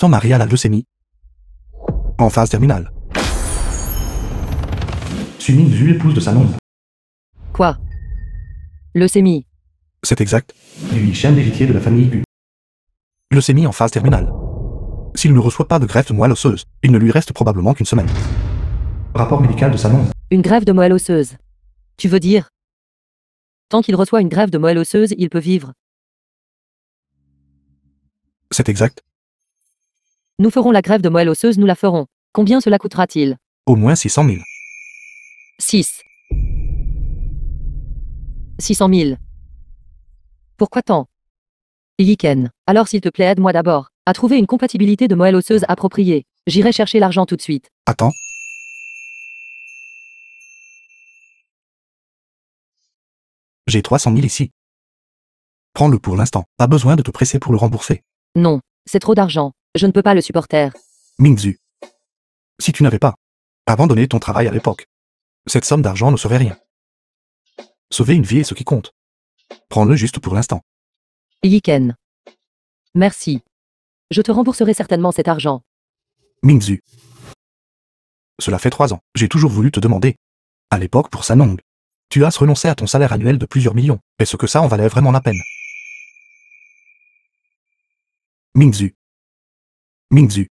Marie a la leucémie. En phase terminale. Su Mingzu, épouse de Sanong. Quoi? Leucémie. C'est exact. Lui, chaîne d'héritier de la famille Gu. Leucémie en phase terminale. S'il ne reçoit pas de greffe de moelle osseuse, il ne lui reste probablement qu'une semaine. Rapport médical de Sanong. Une greffe de moelle osseuse. Tu veux dire? Tant qu'il reçoit une greffe de moelle osseuse, il peut vivre. C'est exact. Nous ferons la greffe de moelle osseuse, nous la ferons. Combien cela coûtera-t-il? Au moins 600 000. 600 000. Pourquoi tant? Yiken, alors s'il te plaît, aide-moi d'abord à trouver une compatibilité de moelle osseuse appropriée. J'irai chercher l'argent tout de suite. Attends. J'ai 300 000 ici. Prends-le pour l'instant. Pas besoin de te presser pour le rembourser. Non, c'est trop d'argent. Je ne peux pas le supporter. Mingzu. Si tu n'avais pas abandonné ton travail à l'époque, cette somme d'argent ne serait rien. Sauver une vie est ce qui compte. Prends-le juste pour l'instant. Yiken. Merci. Je te rembourserai certainement cet argent. Mingzu. Cela fait 3 ans. J'ai toujours voulu te demander. À l'époque pour Sanong. Tu as renoncé à ton salaire annuel de plusieurs millions. Est-ce que ça en valait vraiment la peine? Mingzu. Mingzu.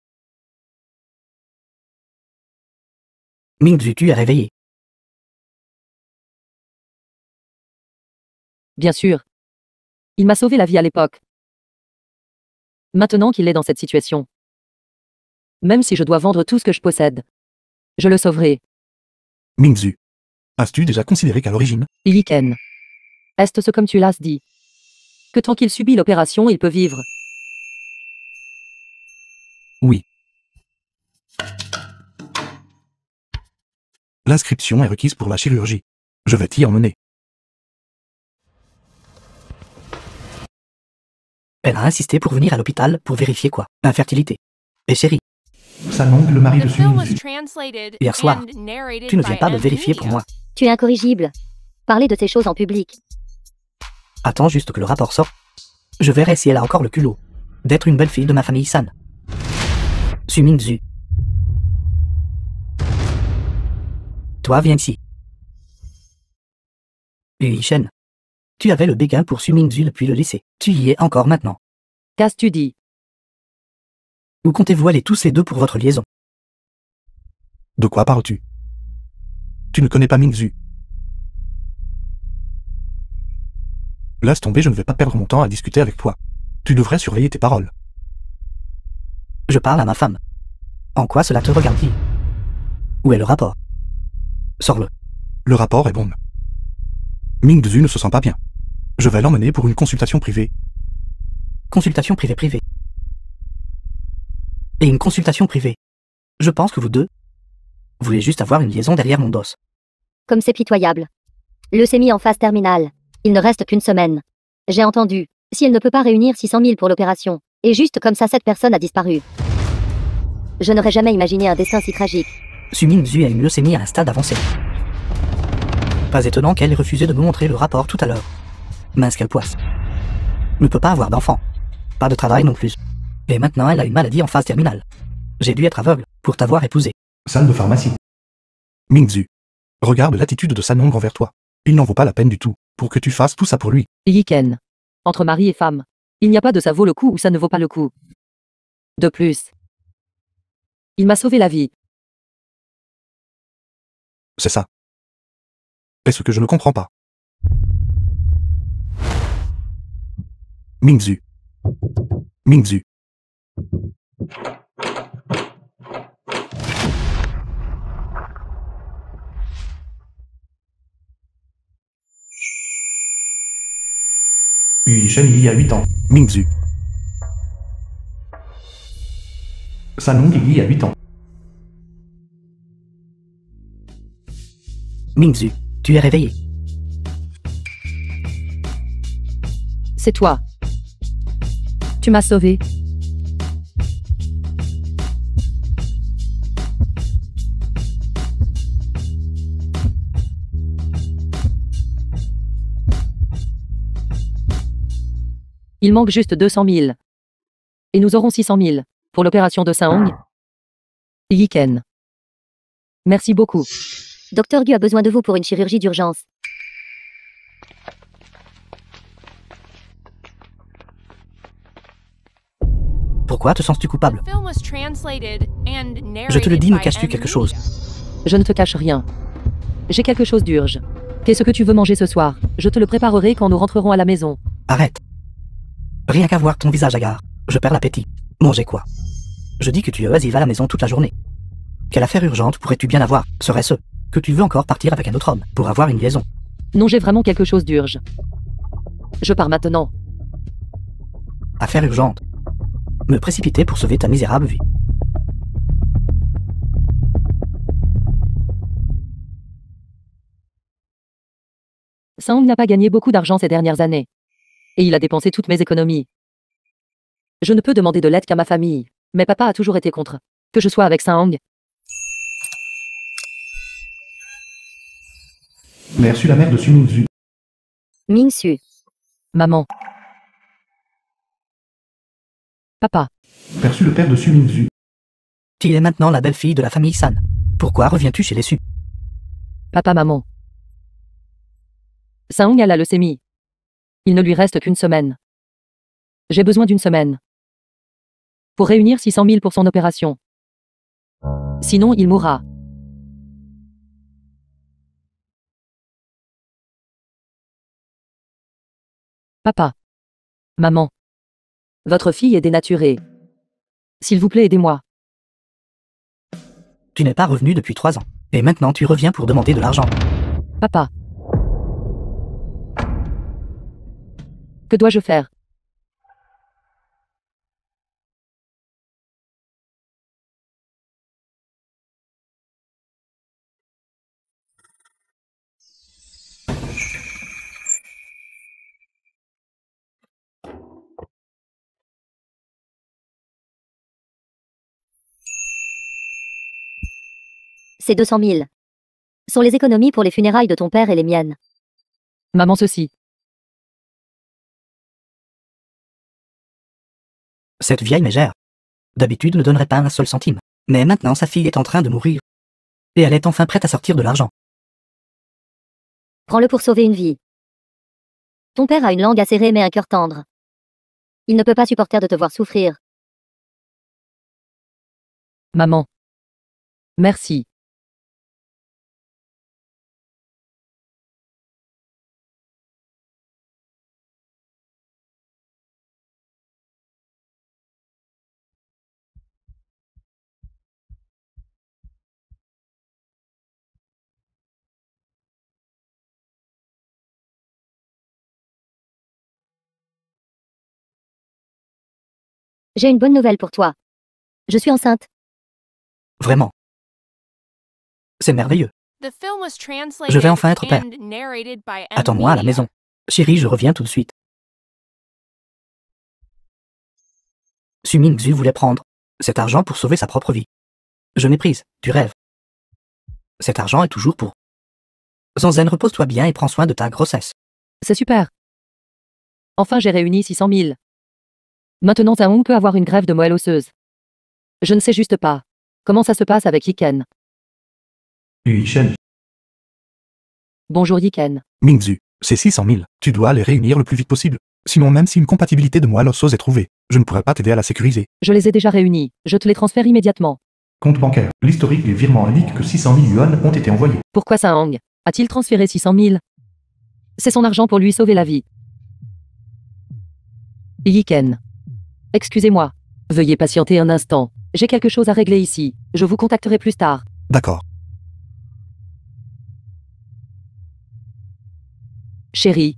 Mingzu, tu es réveillé. Bien sûr. Il m'a sauvé la vie à l'époque. Maintenant qu'il est dans cette situation. Même si je dois vendre tout ce que je possède. Je le sauverai. Mingzu. As-tu déjà considéré qu'à l'origine, Yiken. Est-ce comme tu l'as dit? Que tant qu'il subit l'opération, il peut vivre. oui. L'inscription est requise pour la chirurgie. Je vais t'y emmener. Elle a insisté pour venir à l'hôpital pour vérifier quoi? Infertilité. Et chérie, Sanong, le mari de Su Mingzu. hier soir, tu ne viens pas de vérifier pour moi. Tu es incorrigible. Parler de ces choses en public. Attends juste que le rapport sorte. Je verrai si elle a encore le culot d'être une belle fille de ma famille San. Su Mingzu. Toi, viens ici. Shen. Tu avais le béguin pour Su Mingzu depuis le lycée. Tu y es encore maintenant. Qu'as-tu dit? Où comptez-vous aller tous les deux pour votre liaison? De quoi parles-tu? Tu ne connais pas Mingzu. Laisse tomber, je ne vais pas perdre mon temps à discuter avec toi. Tu devrais surveiller tes paroles. Je parle à ma femme. En quoi cela te regarde-t-il? Où est le rapport? Sors-le. Le rapport est bon. Mingzu ne se sent pas bien. Je vais l'emmener pour une consultation privée. Consultation privée. Et une consultation privée. Je pense que vous deux voulez juste avoir une liaison derrière mon dos. Comme c'est pitoyable. Leucémie en phase terminale. Il ne reste qu'une semaine. J'ai entendu. Si elle ne peut pas réunir 600 000 pour l'opération. Et juste comme ça, cette personne a disparu. Je n'aurais jamais imaginé un destin si tragique. Su Mingzu a une leucémie à un stade avancé. Pas étonnant qu'elle ait refusé de me montrer le rapport tout à l'heure. Mince quelle poisse. Ne peut pas avoir d'enfant. Pas de travail non plus. Et maintenant elle a une maladie en phase terminale. J'ai dû être aveugle pour t'avoir épousé. Salle de pharmacie. Mingzu. Regarde l'attitude de Sanong envers toi. Il n'en vaut pas la peine du tout, pour que tu fasses tout ça pour lui. Yiken. Entre mari et femme. Il n'y a pas de ça vaut le coup ou ça ne vaut pas le coup. De plus. Il m'a sauvé la vie. C'est ça. Est-ce que je ne comprends pas? Mingzu. Mingzu. Shen il y a 8 ans. Mingzu. Sanong il y a 8 ans. Mingzu, tu es réveillé. C'est toi. Tu m'as sauvé. Il manque juste 200 000. Et nous aurons 600 000. Pour l'opération de Saong. Yiken. Merci beaucoup. Docteur Gu a besoin de vous pour une chirurgie d'urgence. Pourquoi te sens-tu coupable? Je te le dis, me caches-tu quelque chose? Je ne te cache rien. J'ai quelque chose d'urge. Qu'est-ce que tu veux manger ce soir? Je te le préparerai quand nous rentrerons à la maison. Arrête. Rien qu'à voir ton visage hagard, je perds l'appétit. Manger quoi? Je dis que tu es oisive à la maison toute la journée. Quelle affaire urgente pourrais-tu bien avoir? Serait-ce que tu veux encore partir avec un autre homme pour avoir une liaison? Non, j'ai vraiment quelque chose d'urge. Je pars maintenant. Affaire urgente. Me précipiter pour sauver ta misérable vie. Saong n'a pas gagné beaucoup d'argent ces dernières années. Et il a dépensé toutes mes économies. Je ne peux demander de l'aide qu'à ma famille. Mais papa a toujours été contre. Que je sois avec Saong. Merci la mère de Sumingzu. Mingsu. Maman. Papa. Perçu le père de Sumingzu. Tu es maintenant la belle-fille de la famille San. Pourquoi reviens-tu chez les Su? Papa, maman. Saong a la leucémie. Il ne lui reste qu'une semaine. J'ai besoin d'une semaine. Pour réunir 600 000 pour son opération. Sinon, il mourra. Papa. Maman. Votre fille est dénaturée. S'il vous plaît, aidez-moi. Tu n'es pas revenu depuis 3 ans. Et maintenant tu reviens pour demander de l'argent. Papa. Que dois-je faire? Ces 200 000 sont les économies pour les funérailles de ton père et les miennes. Maman, ceci. Cette vieille mégère. D'habitude ne donnerait pas un seul centime. Mais maintenant sa fille est en train de mourir. Et elle est enfin prête à sortir de l'argent. Prends-le pour sauver une vie. Ton père a une langue acérée mais un cœur tendre. Il ne peut pas supporter de te voir souffrir. Maman. Merci. J'ai une bonne nouvelle pour toi. Je suis enceinte. Vraiment. C'est merveilleux. Je vais enfin être père. Attends-moi à la maison. Chérie, je reviens tout de suite. Sumingzu voulait prendre cet argent pour sauver sa propre vie. Je méprise, tu rêves. Cet argent est toujours pour. Zanzen, repose-toi bien et prends soin de ta grossesse. C'est super. Enfin, j'ai réuni 600 000. Maintenant, Saong peut avoir une greffe de moelle osseuse. Je ne sais juste pas. Comment ça se passe avec Yiken? Yishen. Bonjour Yiken. Mingzu. C'est 600 000. Tu dois les réunir le plus vite possible. Sinon, même si une compatibilité de moelle osseuse est trouvée, je ne pourrai pas t'aider à la sécuriser. Je les ai déjà réunis. Je te les transfère immédiatement. Compte bancaire. L'historique des virements indique que 600 000 yuan ont été envoyés. Pourquoi Saong a-t-il transféré 600 000? C'est son argent pour lui sauver la vie. Yiken. Excusez-moi. Veuillez patienter un instant. J'ai quelque chose à régler ici. Je vous contacterai plus tard. D'accord. Chérie.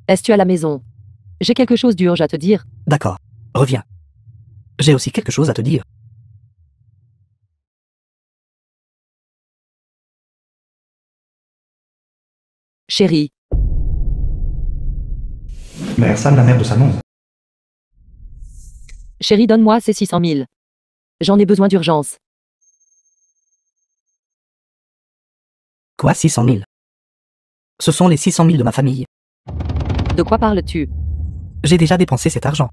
Es-tu à la maison? J'ai quelque chose d'urgent à te dire. D'accord. Reviens. J'ai aussi quelque chose à te dire. Chérie. Mère San, la mère de Sanon. Chérie, donne-moi ces 600 000. J'en ai besoin d'urgence. Quoi, 600 000? Ce sont les 600 000 de ma famille. De quoi parles-tu? J'ai déjà dépensé cet argent.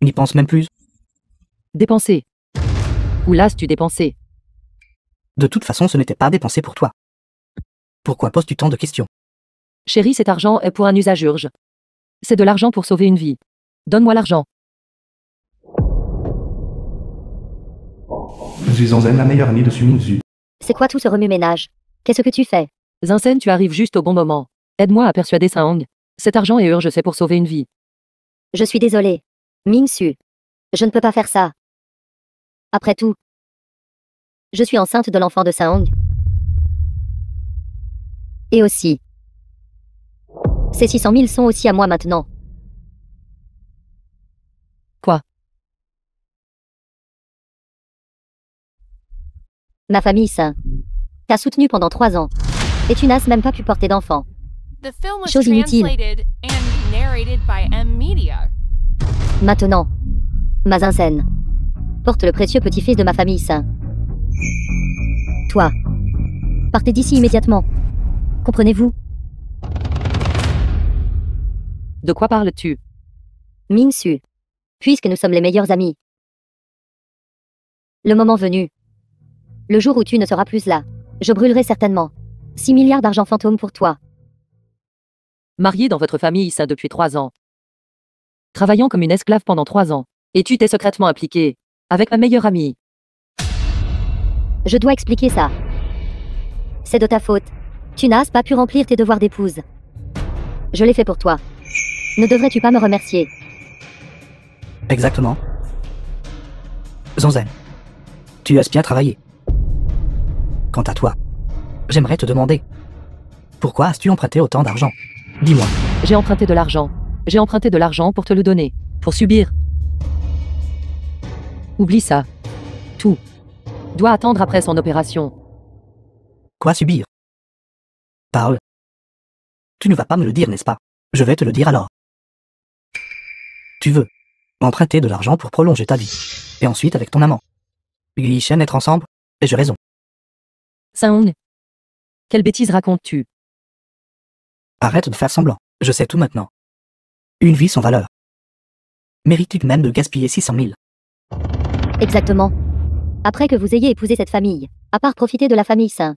N'y pense même plus. Dépenser. Où l'as-tu dépensé? De toute façon, ce n'était pas dépensé pour toi. Pourquoi poses-tu tant de questions? Chérie, cet argent est pour un usage urgent. C'est de l'argent pour sauver une vie. Donne-moi l'argent. Je suis Zanzen, la meilleure amie de Suminzu. C'est quoi tout ce remue-ménage? Qu'est-ce que tu fais? Zinsen, tu arrives juste au bon moment. Aide-moi à persuader Saong. Cet argent est urgent, c'est pour sauver une vie. Je suis désolée. Ming-Su. Je ne peux pas faire ça. Après tout, je suis enceinte de l'enfant de Saong. Et aussi, ces 600 000 sont aussi à moi maintenant. Quoi? Ma famille Saint t'a soutenu pendant 3 ans. Et tu n'as même pas pu porter d'enfant. The film was Chose inutile. translated and narrated by M Media. Maintenant, ma Zinsen porte le précieux petit-fils de ma famille Saint. Toi, partez d'ici immédiatement. Comprenez-vous? De quoi parles-tu? Ming-Su, puisque nous sommes les meilleurs amis. Le moment venu, le jour où tu ne seras plus là, je brûlerai certainement 6 milliards d'argent fantôme pour toi. Mariée dans votre famille Saint depuis 3 ans. Travaillant comme une esclave pendant 3 ans. Et tu t'es secrètement impliquée avec ma meilleure amie. Je dois expliquer ça. C'est de ta faute. Tu n'as pas pu remplir tes devoirs d'épouse. Je l'ai fait pour toi. Ne devrais-tu pas me remercier? Exactement. Zanzen, tu as bien travaillé. Quant à toi, j'aimerais te demander, pourquoi as-tu emprunté autant d'argent? Dis-moi. J'ai emprunté de l'argent. J'ai emprunté de l'argent pour te le donner. Pour subir. Oublie ça. Tout. Doit attendre après son opération. Quoi subir? Parle. Tu ne vas pas me le dire, n'est-ce pas? Je vais te le dire alors. Tu veux emprunter de l'argent pour prolonger ta vie. Et ensuite avec ton amant. Yi Shen être ensemble? Ai-je raison? Saong. Quelle bêtise racontes-tu? Arrête de faire semblant. Je sais tout maintenant. Une vie sans valeur. Mérites-tu même de gaspiller 600 000? Exactement. Après que vous ayez épousé cette famille, à part profiter de la famille Saint,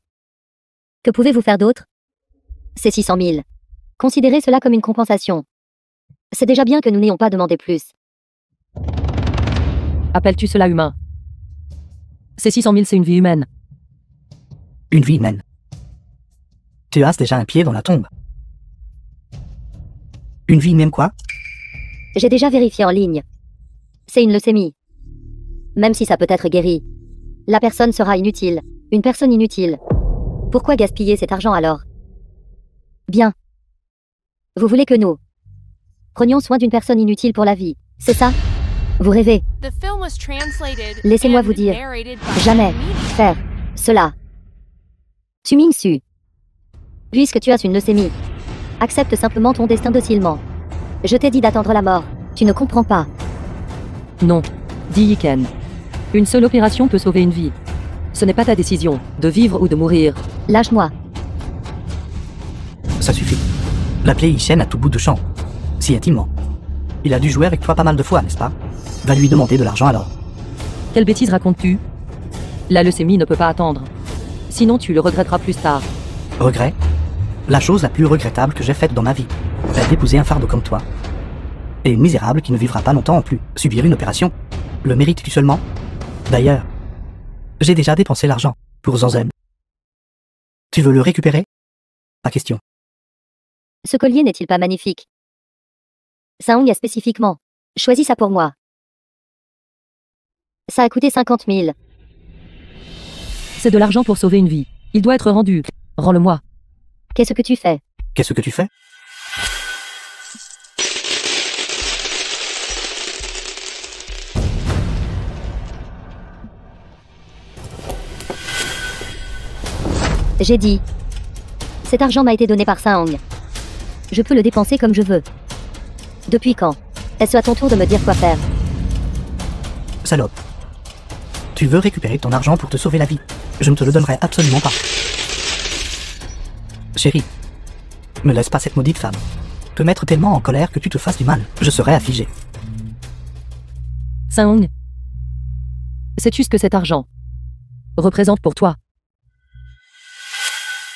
que pouvez-vous faire d'autre? C'est 600 000. Considérez cela comme une compensation. C'est déjà bien que nous n'ayons pas demandé plus. Appelles-tu cela humain? Ces 600 000, c'est une vie humaine. Une vie humaine. Tu as déjà un pied dans la tombe. Une vie même quoi? J'ai déjà vérifié en ligne. C'est une leucémie. Même si ça peut être guéri, la personne sera inutile. Une personne inutile. Pourquoi gaspiller cet argent alors? Bien. Vous voulez que nous prenions soin d'une personne inutile pour la vie, c'est ça? Vous rêvez. The film was translated Laissez-moi and vous dire, narrated by jamais M Media. faire cela. Tu Ming-Su. Puisque tu as une leucémie, accepte simplement ton destin docilement. Je t'ai dit d'attendre la mort. Tu ne comprends pas. Non. Dit Yiken. Une seule opération peut sauver une vie. Ce n'est pas ta décision, de vivre ou de mourir. Lâche-moi. Ça suffit. L'appeler Yi Shen à tout bout de champ. Si intimement. Il a dû jouer avec toi pas mal de fois, n'est-ce pas? Va lui demander de l'argent alors. Quelle bêtise racontes-tu? La leucémie ne peut pas attendre. Sinon tu le regretteras plus tard. Regret? La chose la plus regrettable que j'ai faite dans ma vie est d'épouser un fardeau comme toi. Et une misérable qui ne vivra pas longtemps en plus. Subir une opération. Le mérites-tu seulement? D'ailleurs, j'ai déjà dépensé l'argent pour Zanzen. Tu veux le récupérer? Pas question. Ce collier n'est-il pas magnifique? Saong a spécifiquement choisi ça pour moi. Ça a coûté 50 000. C'est de l'argent pour sauver une vie. Il doit être rendu. Rends-le-moi. Qu'est-ce que tu fais? Qu'est-ce que tu fais? J'ai dit. Cet argent m'a été donné par Saong. Je peux le dépenser comme je veux. Depuis quand? Est-ce à ton tour de me dire quoi faire? Salope. Tu veux récupérer ton argent pour te sauver la vie. Je ne te le donnerai absolument pas. Chérie, ne laisse pas cette maudite femme te mettre tellement en colère que tu te fasses du mal. Je serai affligé. Saong. Sais-tu ce que cet argent représente pour toi?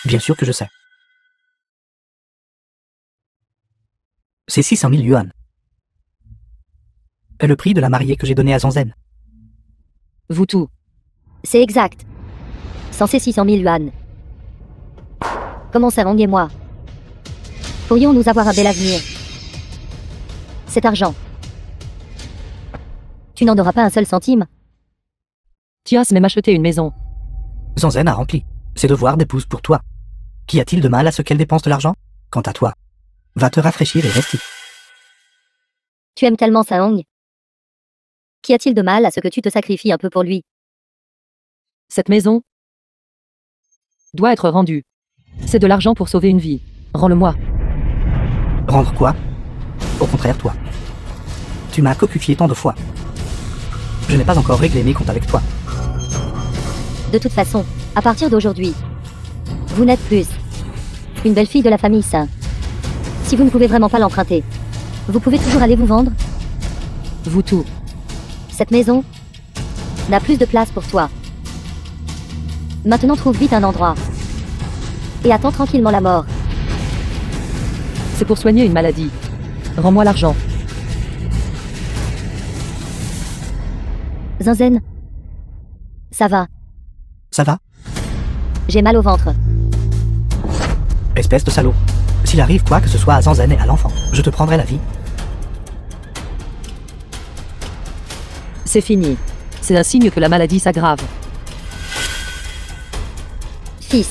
Bien sûr que je sais. C'est 600 000 yuan. C'est le prix de la mariée que j'ai donnée à Zanzen. Vous tout. C'est exact. Censé 600 000 yuan. Comment Sarong et moi pourrions-nous avoir un bel avenir? Cet argent. Tu n'en auras pas un seul centime? Tias même acheté une maison. Zanzen a rempli ses devoirs d'épouse pour toi. Qu'y a-t-il de mal à ce qu'elle dépense de l'argent? Quant à toi, va te rafraîchir et reste. Tu aimes tellement Sarong. Qu'y a-t-il de mal à ce que tu te sacrifies un peu pour lui? Cette maison doit être rendue. C'est de l'argent pour sauver une vie. Rends-le-moi. Rendre quoi? Au contraire, toi. Tu m'as cocufié tant de fois. Je n'ai pas encore réglé mes comptes avec toi. De toute façon, à partir d'aujourd'hui, vous n'êtes plus une belle fille de la famille Saint. Si vous ne pouvez vraiment pas l'emprunter, vous pouvez toujours aller vous vendre. Vous tout. Cette maison n'a plus de place pour toi. Maintenant trouve vite un endroit. Et attends tranquillement la mort. C'est pour soigner une maladie. Rends-moi l'argent. Zanzen. Ça va. Ça va? J'ai mal au ventre. Espèce de salaud. S'il arrive quoi que ce soit à Zanzen et à l'enfant, je te prendrai la vie. C'est fini. C'est un signe que la maladie s'aggrave. Fils.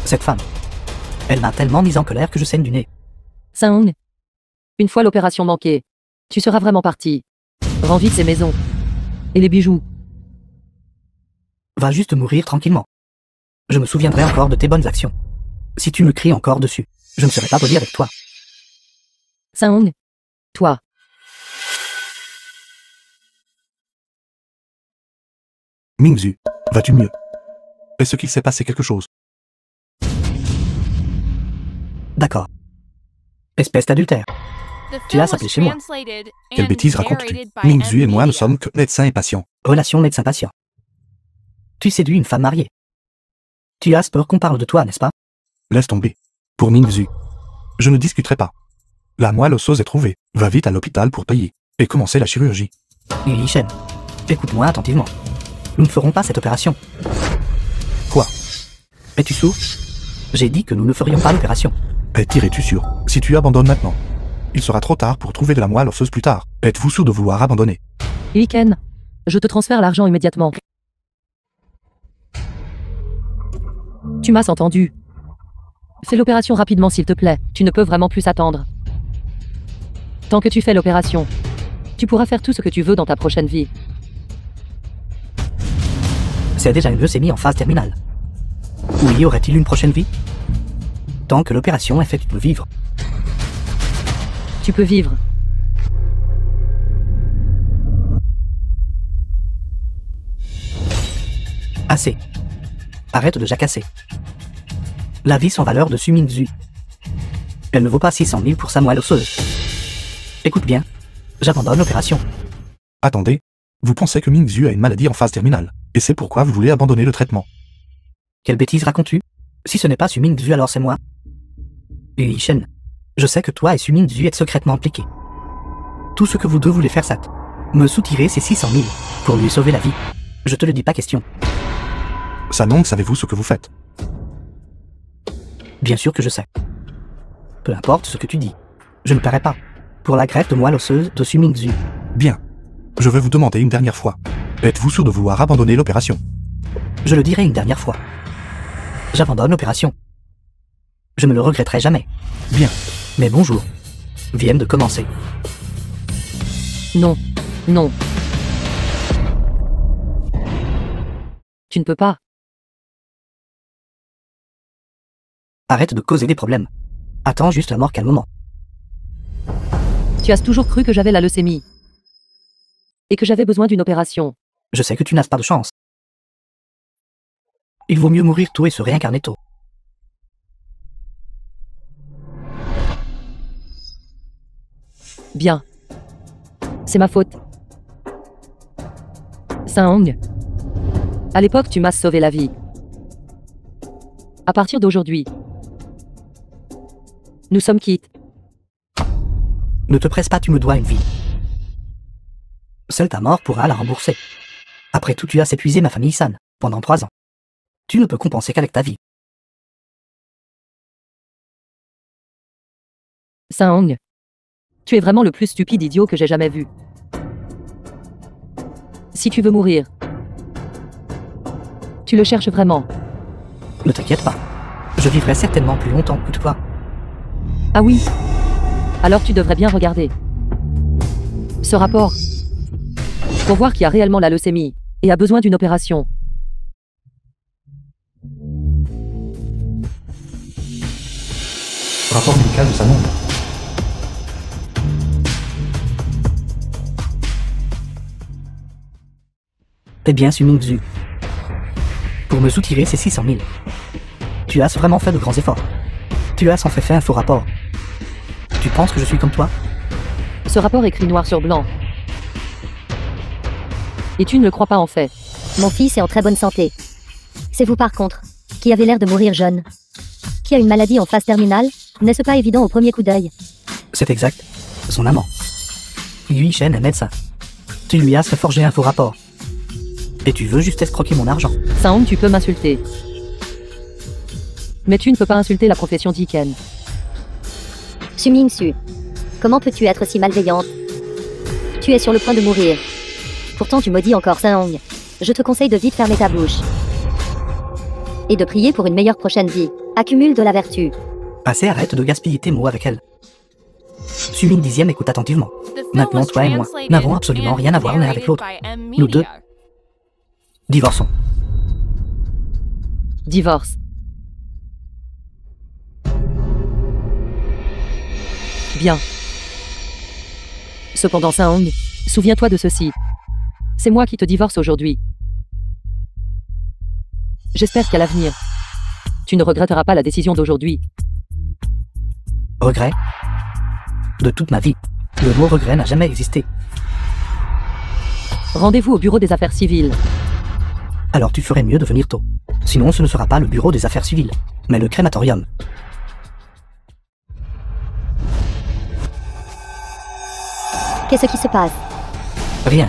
Cette femme. Elle m'a tellement mise en colère que je saigne du nez. Saung. Une fois l'opération manquée, tu seras vraiment parti. Rends vite ces maisons. Et les bijoux. Va juste mourir tranquillement. Je me souviendrai encore de tes bonnes actions. Si tu me cries encore dessus, je ne serai pas poli avec toi. Saung. Toi. Mingzu, vas-tu mieux? Est-ce qu'il s'est passé quelque chose? D'accord. Espèce d'adultère. The Tu as film s'appelé was chez moi. translated Quelle and bêtise racontes-tu? narrated by Mingzu et moi ne M-Media. sommes que médecins et patients. Relation médecin-patient. Tu séduis une femme mariée. Tu as peur qu'on parle de toi, n'est-ce pas? Laisse tomber. Pour Mingzu. Je ne discuterai pas. La moelle osseuse est trouvée. Va vite à l'hôpital pour payer. Et commencer la chirurgie. Li Shen, écoute-moi attentivement. Nous ne ferons pas cette opération. Quoi? Es-tu sourd? J'ai dit que nous ne ferions pas l'opération. Es-tu sûr? Si tu abandonnes maintenant, il sera trop tard pour trouver de la moelle osseuse plus tard. Êtes-vous sûr de vouloir abandonner? Iken. Je te transfère l'argent immédiatement. Tu m'as entendu. Fais l'opération rapidement s'il te plaît. Tu ne peux vraiment plus attendre. Tant que tu fais l'opération, tu pourras faire tout ce que tu veux dans ta prochaine vie. C'est déjà une leucémie en phase terminale. Ou y aurait-il une prochaine vie? Tant que l'opération est faite, tu peux vivre. Tu peux vivre. Assez. Arrête de jacasser. La vie sans valeur de Su Mingzu. Elle ne vaut pas 600 000 pour sa moelle osseuse. Écoute bien. J'abandonne l'opération. Attendez. Vous pensez que Mingzu a une maladie en phase terminale. Et c'est pourquoi vous voulez abandonner le traitement. Quelle bêtise racontes-tu? Si ce n'est pas Su Mingzu, alors c'est moi. Li Shen, je sais que toi et Su Mingzu êtes secrètement impliqués. Tout ce que vous deux voulez faire, c'est me soutirer ces 600 000 pour lui sauver la vie. Je te le dis pas question. Sanong, savez-vous ce que vous faites? Bien sûr que je sais. Peu importe ce que tu dis. Je ne paierai pas pour la greffe de moelle osseuse de Su Mingzu. Bien. Je vais vous demander une dernière fois. Êtes-vous sûr de vouloir abandonner l'opération? Je le dirai une dernière fois. J'abandonne l'opération. Je ne le regretterai jamais. Bien. Mais bonjour. Viennent de commencer. Non. Non. Tu ne peux pas. Arrête de causer des problèmes. Attends juste la mort calmement. Tu as toujours cru que j'avais la leucémie. Et que j'avais besoin d'une opération. Je sais que tu n'as pas de chance. Il vaut mieux mourir tôt et se réincarner tôt. Bien. C'est ma faute. Saint-Hong. À l'époque, tu m'as sauvé la vie. À partir d'aujourd'hui, nous sommes quittes. Ne te presse pas, tu me dois une vie. Seule ta mort pourra la rembourser. Après tout, tu as épuisé ma famille San pendant 3 ans. Tu ne peux compenser qu'avec ta vie. Saint-Hong. Tu es vraiment le plus stupide idiot que j'ai jamais vu. Si tu veux mourir, tu le cherches vraiment. Ne t'inquiète pas. Je vivrai certainement plus longtemps que toi. Ah oui? Alors tu devrais bien regarder ce rapport pour voir qui a réellement la leucémie et a besoin d'une opération. Rapport médical de Sanon. Eh bien, Suming-Zu. Pour me soutirer ces 600 000. Tu as vraiment fait de grands efforts. Tu as en fait un faux rapport. Tu penses que je suis comme toi? Ce rapport écrit noir sur blanc. Et tu ne le crois pas en fait. Mon fils est en très bonne santé. C'est vous par contre, qui avez l'air de mourir jeune. Qui a une maladie en phase terminale, n'est-ce pas évident au premier coup d'œil? C'est exact. Son amant. Yui Shen est médecin. Tu lui as fait forger un faux rapport. Et tu veux juste escroquer mon argent. Saint-Hong, tu peux m'insulter. Mais tu ne peux pas insulter la profession d'Iken. Suming-Su. Comment peux-tu être si malveillante? Tu es sur le point de mourir. Pourtant tu maudis encore Saint-Hong. Je te conseille de vite fermer ta bouche. Et de prier pour une meilleure prochaine vie. Accumule de la vertu. Assez, arrête de gaspiller tes mots avec elle. Suming 10e, écoute attentivement. The film Maintenant, was toi et moi translated n'avons absolument and rien à voir l'un avec narrated l'autre. by M. Nous deux. Media. Divorçons. Divorce. Bien. Cependant Saint-Hong, souviens-toi de ceci. C'est moi qui te divorce aujourd'hui. J'espère qu'à l'avenir, tu ne regretteras pas la décision d'aujourd'hui. Regret? De toute ma vie, le mot regret n'a jamais existé. Rendez-vous au bureau des affaires civiles. Alors tu ferais mieux de venir tôt. Sinon ce ne sera pas le bureau des affaires civiles, mais le crématorium. Qu'est-ce qui se passe? Rien.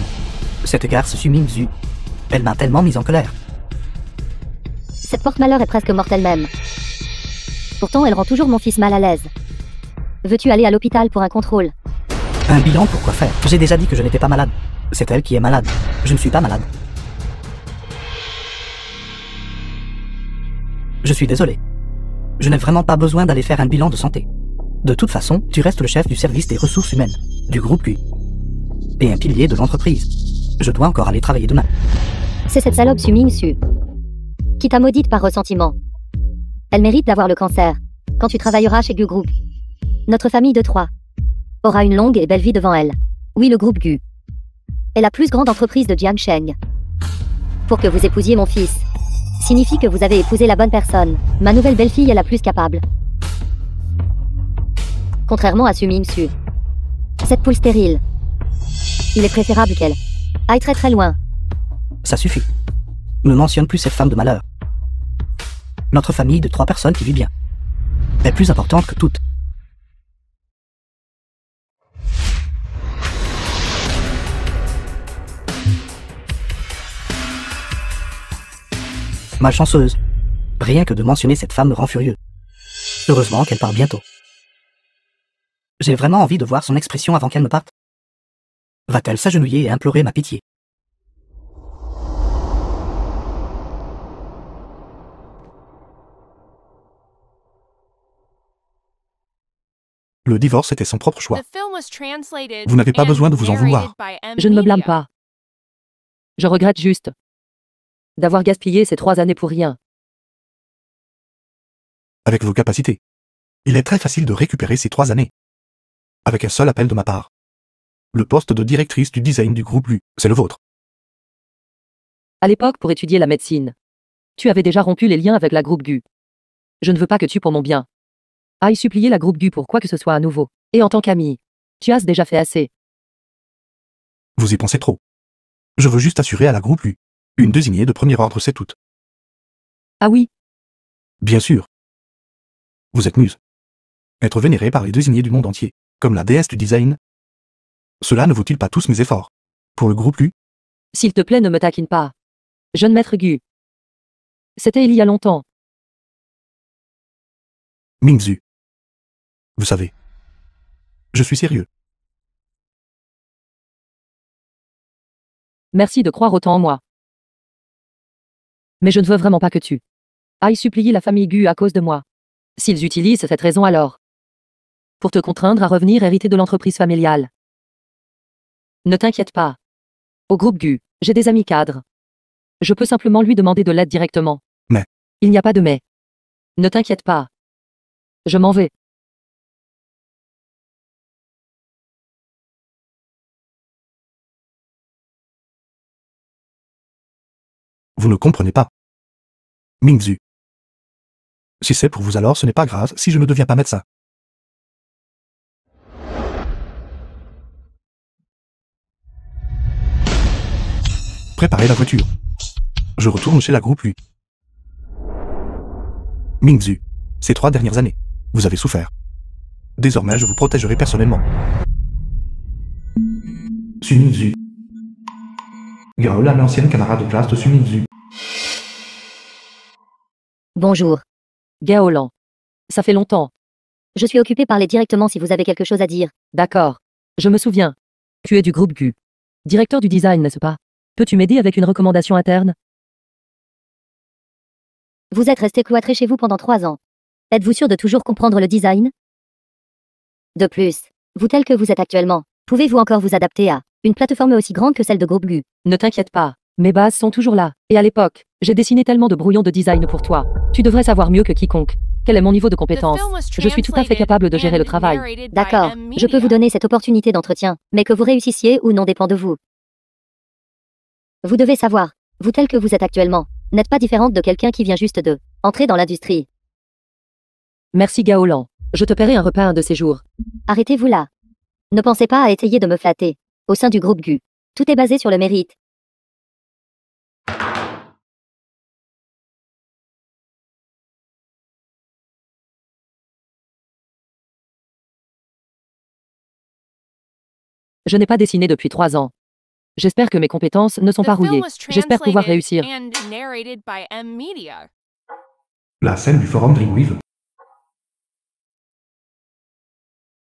Cette garce Suming-Zu. Elle m'a tellement mise en colère. Cette porte-malheur est presque morte elle-même. Pourtant elle rend toujours mon fils mal à l'aise. Veux-tu aller à l'hôpital pour un contrôle? Un bilan pour quoi faire? J'ai déjà dit que je n'étais pas malade. C'est elle qui est malade. Je ne suis pas malade. Je suis désolé. Je n'ai vraiment pas besoin d'aller faire un bilan de santé. De toute façon, tu restes le chef du service des ressources humaines, du groupe Q. Et un pilier de l'entreprise. Je dois encore aller travailler demain. C'est cette salope Suming-Su qui t'a maudite par ressentiment. Elle mérite d'avoir le cancer quand tu travailleras chez Gu Group. Notre famille de 3 aura une longue et belle vie devant elle. Oui, le groupe Gu est la plus grande entreprise de Jiangsheng. Pour que vous épousiez mon fils signifie que vous avez épousé la bonne personne. Ma nouvelle belle-fille est la plus capable. Contrairement à Suming-Su, cette poule stérile, il est préférable qu'elle aille très très loin. Ça suffit. Ne mentionne plus cette femme de malheur. Notre famille de 3 personnes qui vit bien est plus importante que toutes. Malchanceuse. Rien que de mentionner cette femme me rend furieux. Heureusement qu'elle part bientôt. J'ai vraiment envie de voir son expression avant qu'elle ne parte. Va-t-elle s'agenouiller et implorer ma pitié? Le divorce était son propre choix. The film was translated Vous n'avez pas and besoin de vous en vouloir. narrated by M. Je ne me blâme Media. pas. Je regrette juste d'avoir gaspillé ces 3 années pour rien. Avec vos capacités. Il est très facile de récupérer ces 3 années. Avec un seul appel de ma part. Le poste de directrice du design du groupe Lu, c'est le vôtre. À l'époque, pour étudier la médecine, tu avais déjà rompu les liens avec la groupe Gu. Je ne veux pas que tu, pour mon bien, ailles supplier la groupe Gu pour quoi que ce soit à nouveau. Et en tant qu'ami, tu as déjà fait assez. Vous y pensez trop. Je veux juste assurer à la groupe Lu. Une désignée de premier ordre, c'est tout. Ah oui, Bien sûr. Vous êtes Muse. Être vénéré par les désignés du monde entier, comme la déesse du design. Cela ne vaut-il pas tous mes efforts? Pour le groupe Lu, s'il te plaît ne me taquine pas. Jeune maître Gu. C'était il y a longtemps. Mingzu. Vous savez. Je suis sérieux. Merci de croire autant en moi. Mais je ne veux vraiment pas que tu ailles supplier la famille Gu à cause de moi. S'ils utilisent cette raison alors pour te contraindre à revenir hériter de l'entreprise familiale. Ne t'inquiète pas. Au groupe Gu, j'ai des amis cadres. Je peux simplement lui demander de l'aide directement. Mais. Il n'y a pas de mais. Ne t'inquiète pas. Je m'en vais. Vous ne comprenez pas. Mingzu. Si c'est pour vous alors ce n'est pas grave si je ne deviens pas médecin. Préparez la voiture. Je retourne chez la groupe Lu. Mingzu. Ces 3 dernières années, vous avez souffert. Désormais je vous protégerai personnellement. Su Mingzu. Gao, l'ancienne camarade de classe de Su Mingzu. Bonjour. Gaolan. Ça fait longtemps. Je suis occupé, parlez directement si vous avez quelque chose à dire. D'accord. Je me souviens. Tu es du groupe Gu. Directeur du design, n'est-ce pas? Peux-tu m'aider avec une recommandation interne? Vous êtes resté cloîtré chez vous pendant 3 ans. Êtes-vous sûr de toujours comprendre le design? De plus, vous tel que vous êtes actuellement, pouvez-vous encore vous adapter à une plateforme aussi grande que celle de groupe Gu? Ne t'inquiète pas. Mes bases sont toujours là. Et à l'époque, j'ai dessiné tellement de brouillons de design pour toi. Tu devrais savoir mieux que quiconque quel est mon niveau de compétence. Je suis tout à fait capable de gérer le travail. D'accord, je peux vous donner cette opportunité d'entretien, mais que vous réussissiez ou non dépend de vous. Vous devez savoir, vous tel que vous êtes actuellement, n'êtes pas différente de quelqu'un qui vient juste de entrer dans l'industrie. Merci Gaolan. Je te paierai un repas un de ces jours. Arrêtez-vous là. Ne pensez pas à essayer de me flatter. Au sein du groupe Gu, tout est basé sur le mérite. Je n'ai pas dessiné depuis 3 ans. J'espère que mes compétences ne sont pas rouillées. J'espère pouvoir réussir. La scène du forum Dreamweave.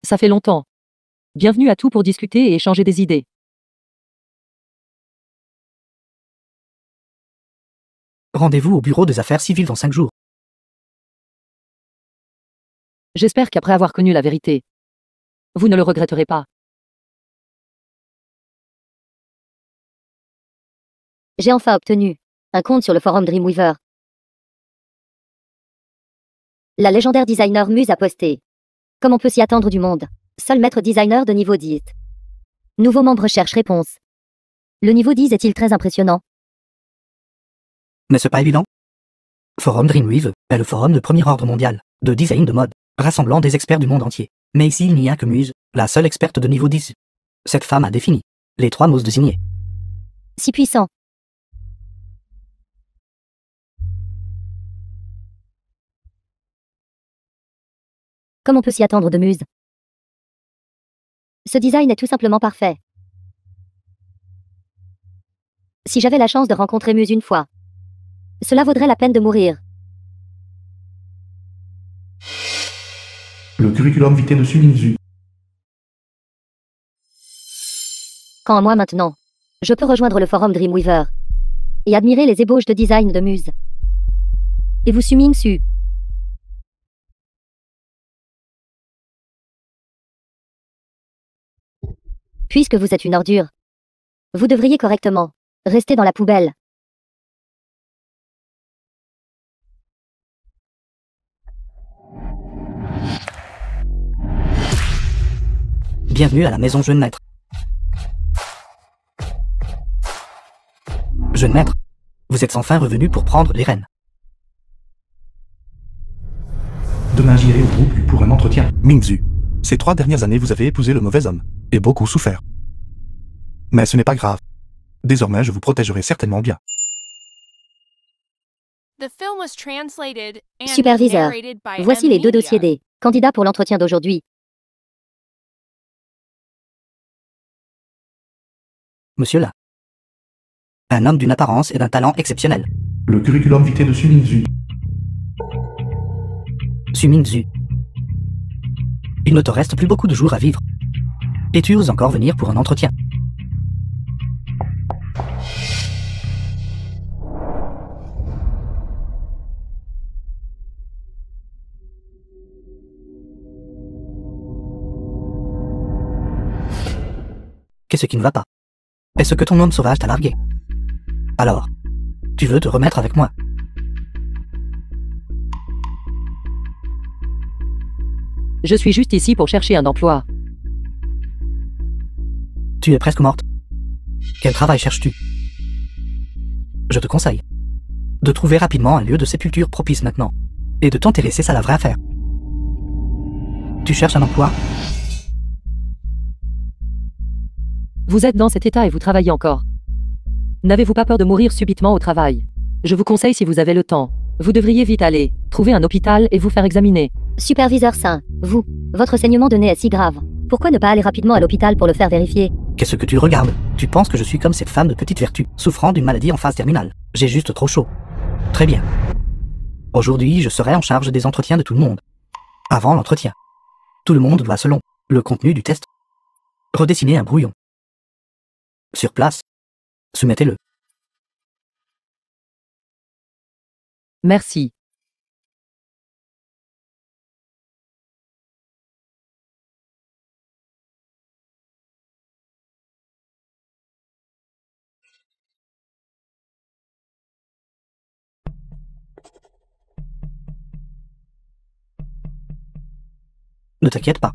Ça fait longtemps. Bienvenue à tout pour discuter et échanger des idées. Rendez-vous au bureau des affaires civiles dans 5 jours. J'espère qu'après avoir connu la vérité, vous ne le regretterez pas. J'ai enfin obtenu un compte sur le forum Dreamweaver. La légendaire designer Muse a posté. Comme on peut s'y attendre du monde, seul maître designer de niveau 10. Nouveau membre cherche réponse. Le niveau 10 est-il très impressionnant? N'est-ce pas évident? Forum Dreamweave est le forum de premier ordre mondial de design de mode, rassemblant des experts du monde entier. Mais ici il n'y a que Muse, la seule experte de niveau 10. Cette femme a défini les 3 mots désignés. Si puissant. Comme on peut s'y attendre de Muse. Ce design est tout simplement parfait. Si j'avais la chance de rencontrer Muse une fois, cela vaudrait la peine de mourir. Le curriculum vitae de Su Mingzu. Quand à moi maintenant, je peux rejoindre le forum Dreamweaver et admirer les ébauches de design de Muse. Et vous Su Mingzu. Puisque vous êtes une ordure, vous devriez correctement rester dans la poubelle. Bienvenue à la maison jeune maître. Jeune maître, vous êtes enfin revenu pour prendre les rênes. Demain j'irai au groupe Lu pour un entretien. Mingzu. Ces 3 dernières années vous avez épousé le mauvais homme, et beaucoup souffert. Mais ce n'est pas grave. Désormais, je vous protégerai certainement bien. The film was translated and Superviseur, narrated by voici M les deux Media. dossiers des candidats pour l'entretien d'aujourd'hui. Monsieur là. Un homme d'une apparence et d'un talent exceptionnel. Le curriculum vitae de Suminzu. Suminzu. Il ne te reste plus beaucoup de jours à vivre. Et tu oses encore venir pour un entretien. Qu'est-ce qui ne va pas? Est-ce que ton homme sauvage t'a largué? Alors, tu veux te remettre avec moi? Je suis juste ici pour chercher un emploi. Tu es presque morte. Quel travail cherches-tu? Je te conseille de trouver rapidement un lieu de sépulture propice maintenant, et de t'enterrer, c'est ça la vraie affaire. Tu cherches un emploi? Vous êtes dans cet état et vous travaillez encore. N'avez-vous pas peur de mourir subitement au travail? Je vous conseille, si vous avez le temps, vous devriez vite aller, trouver un hôpital et vous faire examiner. Superviseur Saint, vous, votre saignement de nez est si grave. Pourquoi ne pas aller rapidement à l'hôpital pour le faire vérifier? Qu'est-ce que tu regardes? Tu penses que je suis comme cette femme de petite vertu, souffrant d'une maladie en phase terminale? J'ai juste trop chaud. Très bien. Aujourd'hui, je serai en charge des entretiens de tout le monde. Avant l'entretien, tout le monde doit, selon le contenu du test, redessiner un brouillon. Sur place, soumettez-le. Merci. Ne t'inquiète pas.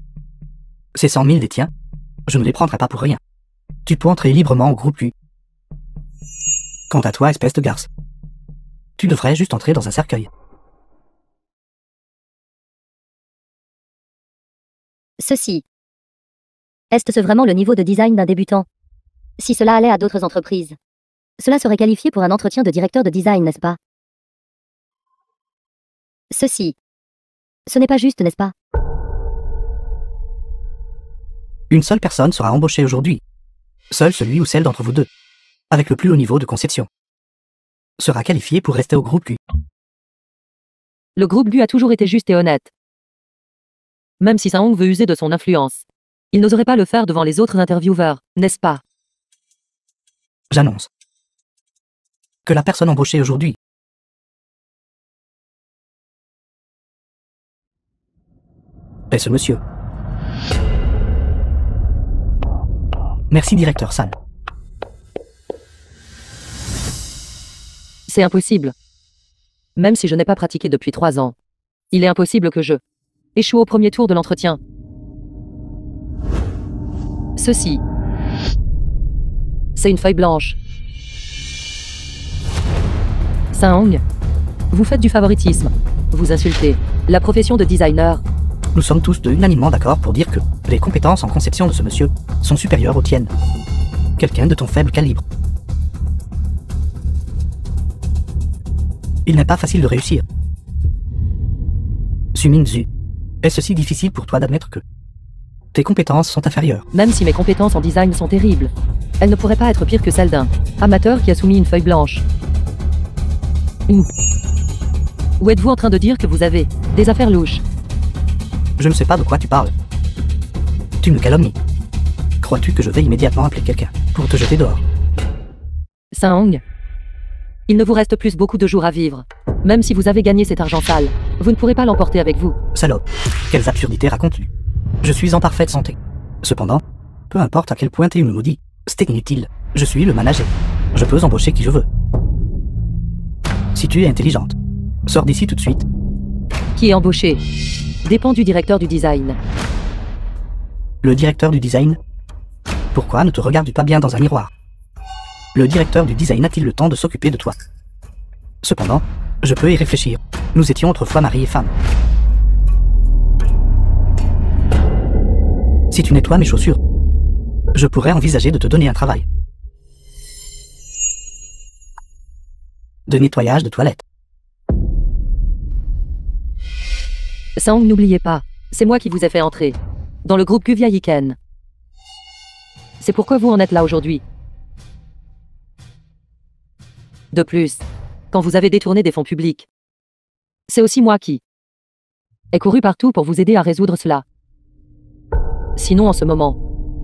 Ces 100 000 des tiens, je ne les prendrai pas pour rien. Tu peux entrer librement au groupe U. Quant à toi, espèce de garce, tu devrais juste entrer dans un cercueil. Ceci. Est-ce vraiment le niveau de design d'un débutant? Si cela allait à d'autres entreprises, cela serait qualifié pour un entretien de directeur de design, n'est-ce pas? Ceci. Ce n'est pas juste, n'est-ce pas? Une seule personne sera embauchée aujourd'hui. Seul celui ou celle d'entre vous deux, avec le plus haut niveau de conception, sera qualifié pour rester au groupe Q. Le groupe GU a toujours été juste et honnête. Même si Saong veut user de son influence, il n'oserait pas le faire devant les autres intervieweurs, n'est-ce pas? J'annonce que la personne embauchée aujourd'hui est ce monsieur. Merci, directeur San. C'est impossible. Même si je n'ai pas pratiqué depuis 3 ans, il est impossible que je échoue au premier tour de l'entretien. Ceci. C'est une feuille blanche. Saong, vous faites du favoritisme. Vous insultez la profession de designer. Nous sommes tous unanimement d'accord pour dire que les compétences en conception de ce monsieur sont supérieures aux tiennes. Quelqu'un de ton faible calibre. Il n'est pas facile de réussir. Suminzu, est-ce si difficile pour toi d'admettre que tes compétences sont inférieures? Même si mes compétences en design sont terribles, elles ne pourraient pas être pires que celles d'un amateur qui a soumis une feuille blanche. Ou êtes-vous en train de dire que vous avez des affaires louches? Je ne sais pas de quoi tu parles. Tu me calomnies. Crois-tu que je vais immédiatement appeler quelqu'un pour te jeter dehors? Saong, il ne vous reste plus beaucoup de jours à vivre. Même si vous avez gagné cet argent sale, vous ne pourrez pas l'emporter avec vous. Salope, quelles absurdités racontes-tu? Je suis en parfaite santé. Cependant, peu importe à quel point tu me maudis, c'est inutile. Je suis le manager. Je peux embaucher qui je veux. Si tu es intelligente, sors d'ici tout de suite. Qui est embauché dépend du directeur du design. Le directeur du design? Pourquoi ne te regardes-tu pas bien dans un miroir? Le directeur du design a-t-il le temps de s'occuper de toi? Cependant, je peux y réfléchir. Nous étions autrefois mari et femme. Si tu nettoies mes chaussures, je pourrais envisager de te donner un travail. de nettoyage de toilettes. Sang, n'oubliez pas, c'est moi qui vous ai fait entrer. Dans le groupe Guvia Yiken. C'est pourquoi vous en êtes là aujourd'hui. De plus, quand vous avez détourné des fonds publics, c'est aussi moi qui ai couru partout pour vous aider à résoudre cela. Sinon, en ce moment,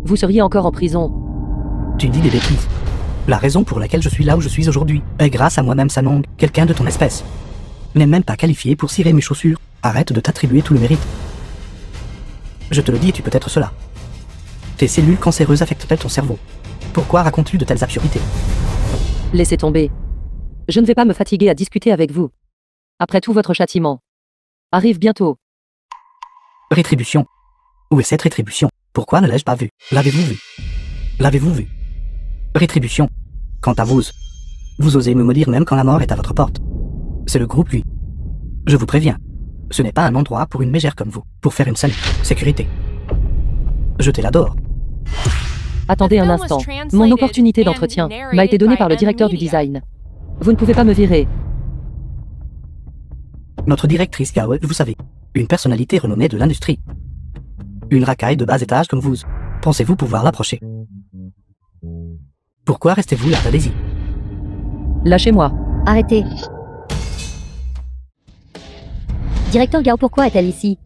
vous seriez encore en prison. Tu dis des bêtises. La raison pour laquelle je suis là où je suis aujourd'hui est grâce à moi-même Sanong, quelqu'un de ton espèce. N'est même pas qualifié pour cirer mes chaussures. Arrête de t'attribuer tout le mérite. Je te le dis et tu peux être cela. Tes cellules cancéreuses affectent-elles ton cerveau? Pourquoi racontes-tu de telles absurdités? Laissez tomber. Je ne vais pas me fatiguer à discuter avec vous. Après tout, votre châtiment arrive bientôt. Rétribution. Où est cette rétribution? Pourquoi ne l'ai-je pas vue? L'avez-vous vue? L'avez-vous vue? Rétribution. Quant à vous osez me maudire même quand la mort est à votre porte. C'est le groupe, lui. Je vous préviens. Ce n'est pas un endroit pour une mégère comme vous, pour faire une saine sécurité. Jetez-la dehors. Attendez un instant. Mon opportunité d'entretien m'a été donnée par le directeur du design. Vous ne pouvez pas me virer. Notre directrice Gao, vous savez, une personnalité renommée de l'industrie. Une racaille de bas étage comme vous. Pensez-vous pouvoir l'approcher? Pourquoi restez-vous là? Allez-y. Lâchez-moi. Arrêtez. Directeur Gao, pourquoi est-elle ici?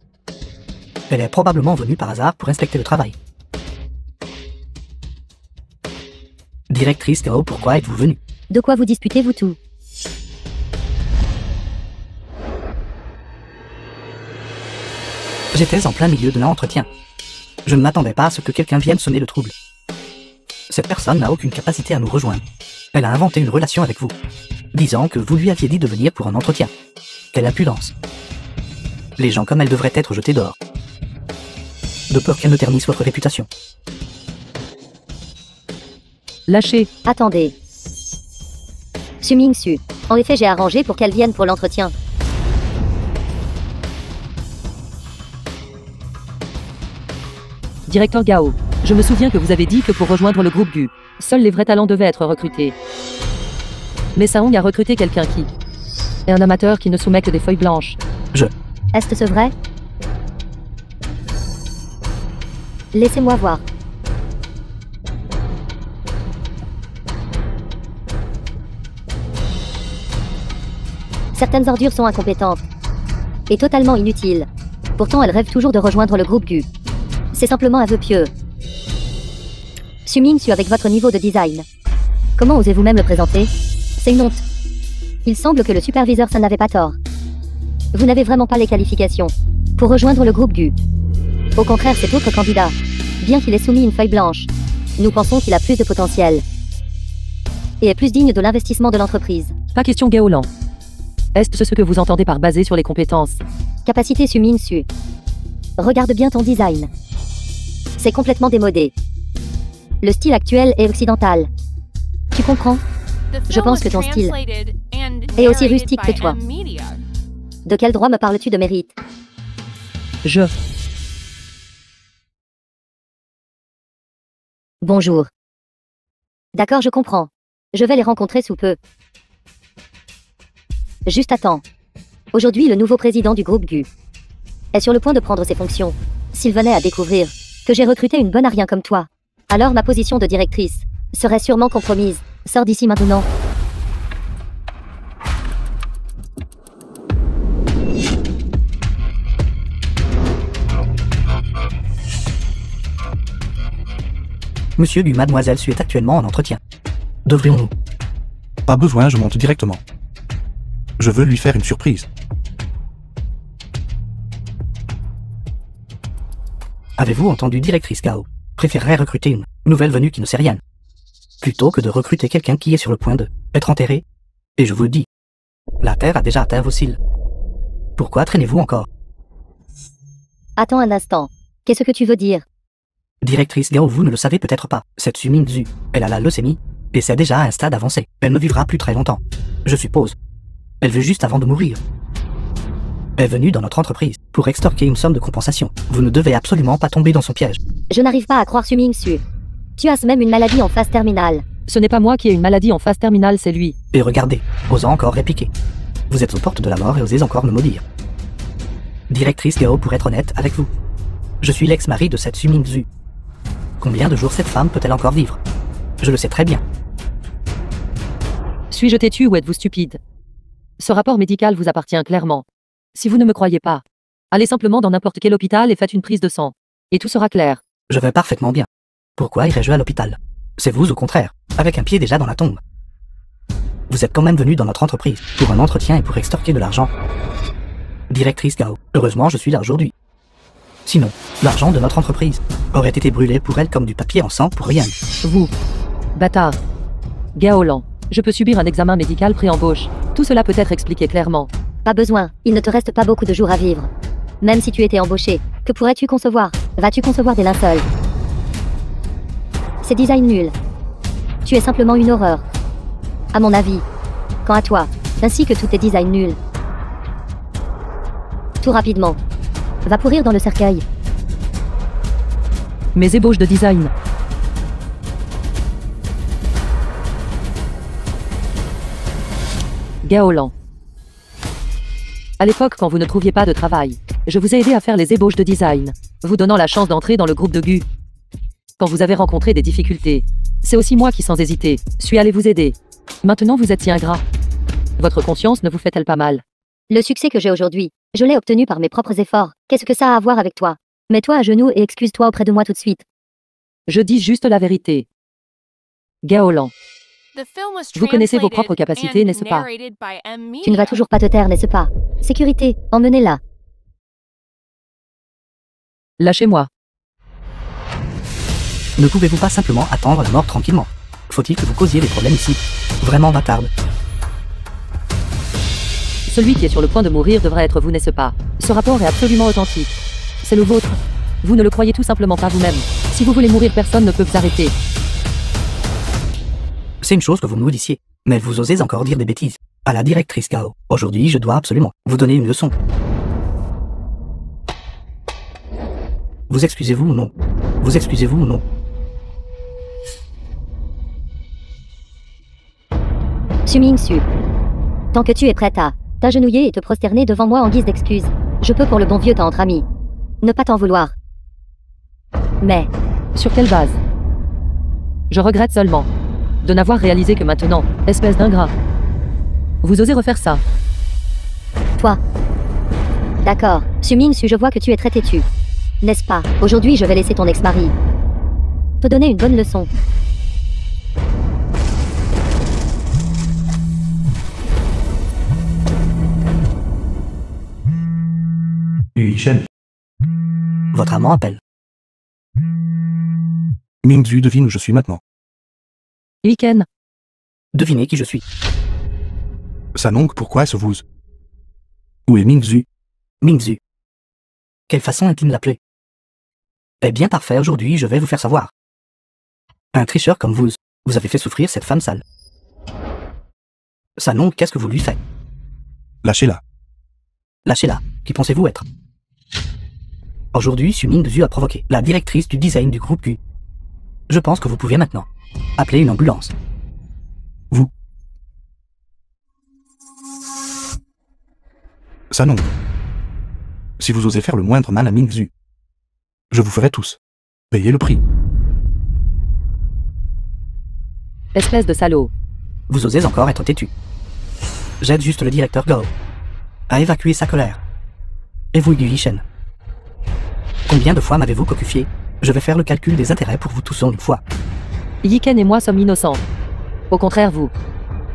Elle est probablement venue par hasard pour inspecter le travail. Directrice Gao, pourquoi êtes-vous venue? De quoi vous disputez-vous tout? J'étais en plein milieu de l'entretien. Je ne m'attendais pas à ce que quelqu'un vienne sonner le trouble. Cette personne n'a aucune capacité à nous rejoindre. Elle a inventé une relation avec vous, disant que vous lui aviez dit de venir pour un entretien. Quelle impudence! Les gens comme elle devraient être jetés dehors. De peur qu'elle ne ternisse votre réputation. Lâchez. Attendez. Suming-su. En effet, j'ai arrangé pour qu'elle vienne pour l'entretien. Directeur Gao, je me souviens que vous avez dit que pour rejoindre le groupe Gu, seuls les vrais talents devaient être recrutés. Mais Saong a recruté quelqu'un qui est un amateur qui ne soumet que des feuilles blanches. Est-ce ce vrai? Laissez-moi voir. Certaines ordures sont incompétentes et totalement inutiles. Pourtant, elles rêvent toujours de rejoindre le groupe Gu. C'est simplement un vœu pieux. Suming-su, avec votre niveau de design, comment osez-vous même le présenter? C'est une honte. Il semble que le superviseur Sun n'avait pas tort. Vous n'avez vraiment pas les qualifications pour rejoindre le groupe Gu. Au contraire, cet autre candidat, bien qu'il ait soumis une feuille blanche, nous pensons qu'il a plus de potentiel et est plus digne de l'investissement de l'entreprise. Pas question Gaolan. Est-ce ce que vous entendez par basé sur les compétences? Capacité Suming-su. Regarde bien ton design. C'est complètement démodé. Le style actuel est occidental. Tu comprends? Je pense que ton style est aussi rustique que toi. De quel droit me parles-tu de mérite? Bonjour. D'accord, je comprends. Je vais les rencontrer sous peu. Juste attends. Aujourd'hui, le nouveau président du groupe Gu est sur le point de prendre ses fonctions. S'il venait à découvrir que j'ai recruté une bonne à rien comme toi, alors ma position de directrice serait sûrement compromise. Sors d'ici maintenant. Monsieur Gu, mademoiselle Su est actuellement en entretien. Devrions-nous? Pas besoin, je monte directement. Je veux lui faire une surprise. Avez-vous entendu, directrice Gao? Préférerais recruter une nouvelle venue qui ne sait rien, plutôt que de recruter quelqu'un qui est sur le point de être enterré. Et je vous le dis, la terre a déjà atteint vos cils. Pourquoi traînez-vous encore? Attends un instant. Qu'est-ce que tu veux dire? Directrice Gao, vous ne le savez peut-être pas. Cette Suming Zu, elle a la leucémie, et c'est déjà à un stade avancé. Elle ne vivra plus très longtemps, je suppose. Elle veut juste avant de mourir. Elle est venue dans notre entreprise pour extorquer une somme de compensation. Vous ne devez absolument pas tomber dans son piège. Je n'arrive pas à croire Suming-su. Tu as même une maladie en phase terminale. Ce n'est pas moi qui ai une maladie en phase terminale, c'est lui. Et regardez, osant encore répliquer. Vous êtes aux portes de la mort et osez encore me maudire. Directrice Gao, pour être honnête avec vous. Je suis l'ex-mari de cette Su Mingzhu. Combien de jours cette femme peut-elle encore vivre? Je le sais très bien. Suis-je têtu ou êtes-vous stupide? Ce rapport médical vous appartient clairement. Si vous ne me croyez pas, allez simplement dans n'importe quel hôpital et faites une prise de sang. Et tout sera clair. Je vais parfaitement bien. Pourquoi irais-je à l'hôpital? C'est vous au contraire, avec un pied déjà dans la tombe. Vous êtes quand même venu dans notre entreprise, pour un entretien et pour extorquer de l'argent. Directrice Gao, heureusement je suis là aujourd'hui. Sinon, l'argent de notre entreprise aurait été brûlé pour elle comme du papier en sang pour rien. Vous, bâtard. Gaolan, je peux subir un examen médical pré-embauche. Tout cela peut être expliqué clairement. Pas besoin, il ne te reste pas beaucoup de jours à vivre. Même si tu étais embauché, que pourrais-tu concevoir? Vas-tu concevoir des linceuls? C'est design nul. Tu es simplement une horreur. À mon avis. Quant à toi, ainsi que tous tes designs nuls. Tout rapidement. Va pourrir dans le cercueil. Mes ébauches de design. Gaolan. À l'époque, quand vous ne trouviez pas de travail, je vous ai aidé à faire les ébauches de design, vous donnant la chance d'entrer dans le groupe de Gu. Quand vous avez rencontré des difficultés, c'est aussi moi qui, sans hésiter, suis allé vous aider. Maintenant, vous êtes si ingrat. Votre conscience ne vous fait-elle pas mal? Le succès que j'ai aujourd'hui, je l'ai obtenu par mes propres efforts. Qu'est-ce que ça a à voir avec toi? Mets-toi à genoux et excuse-toi auprès de moi tout de suite. Je dis juste la vérité. Gaolan. Vous connaissez vos propres capacités, n'est-ce pas? Tu ne vas toujours pas te taire, n'est-ce pas? Sécurité, emmenez-la. Lâchez-moi. Ne pouvez-vous pas simplement attendre la mort tranquillement? Faut-il que vous causiez des problèmes ici? Vraiment bâtarde. Celui qui est sur le point de mourir devrait être vous, n'est-ce pas? Ce rapport est absolument authentique. C'est le vôtre. Vous ne le croyez tout simplement pas vous-même. Si vous voulez mourir, personne ne peut vous arrêter. C'est une chose que vous nous disiez, mais vous osez encore dire des bêtises. À la directrice Gao, aujourd'hui je dois absolument vous donner une leçon. Vous excusez-vous ou non? Vous excusez-vous ou non? Su Mingzhu. Tant que tu es prête à t'agenouiller et te prosterner devant moi en guise d'excuse, je peux pour le bon vieux temps entre amis. Ne pas t'en vouloir. Mais, sur quelle base? Je regrette seulement de n'avoir réalisé que maintenant, espèce d'ingrat. Vous osez refaire ça? Toi. D'accord, Su Mingzhu, je vois que tu es très têtu. N'est-ce pas? Aujourd'hui, je vais laisser ton ex-mari te donner une bonne leçon. Yuishen. Votre amant appelle. Mingzhu devine où je suis maintenant. Week-end. Devinez qui je suis. Sanong, pourquoi est-ce vous? Où est Mingzhu? Mingzhu. Quelle façon est-il de l'appeler? Eh bien parfait, aujourd'hui je vais vous faire savoir. Un tricheur comme vous avez fait souffrir cette femme sale. Sanon, qu'est-ce que vous lui faites? Lâchez-la. Lâchez-la, qui pensez-vous être? Aujourd'hui, Su Mingzhu a provoqué la directrice du design du groupe Gu. Je pense que vous pouvez maintenant appeler une ambulance. Vous. Sanong. Si vous osez faire le moindre mal à Mingzhu, je vous ferai tous payer le prix. Espèce de salaud. Vous osez encore être têtu. J'aide juste le directeur Gao à évacuer sa colère. Et vous, Yuishen, combien de fois m'avez-vous cocufié? Je vais faire le calcul des intérêts pour vous tous en une fois. Yiken et moi sommes innocents. Au contraire, vous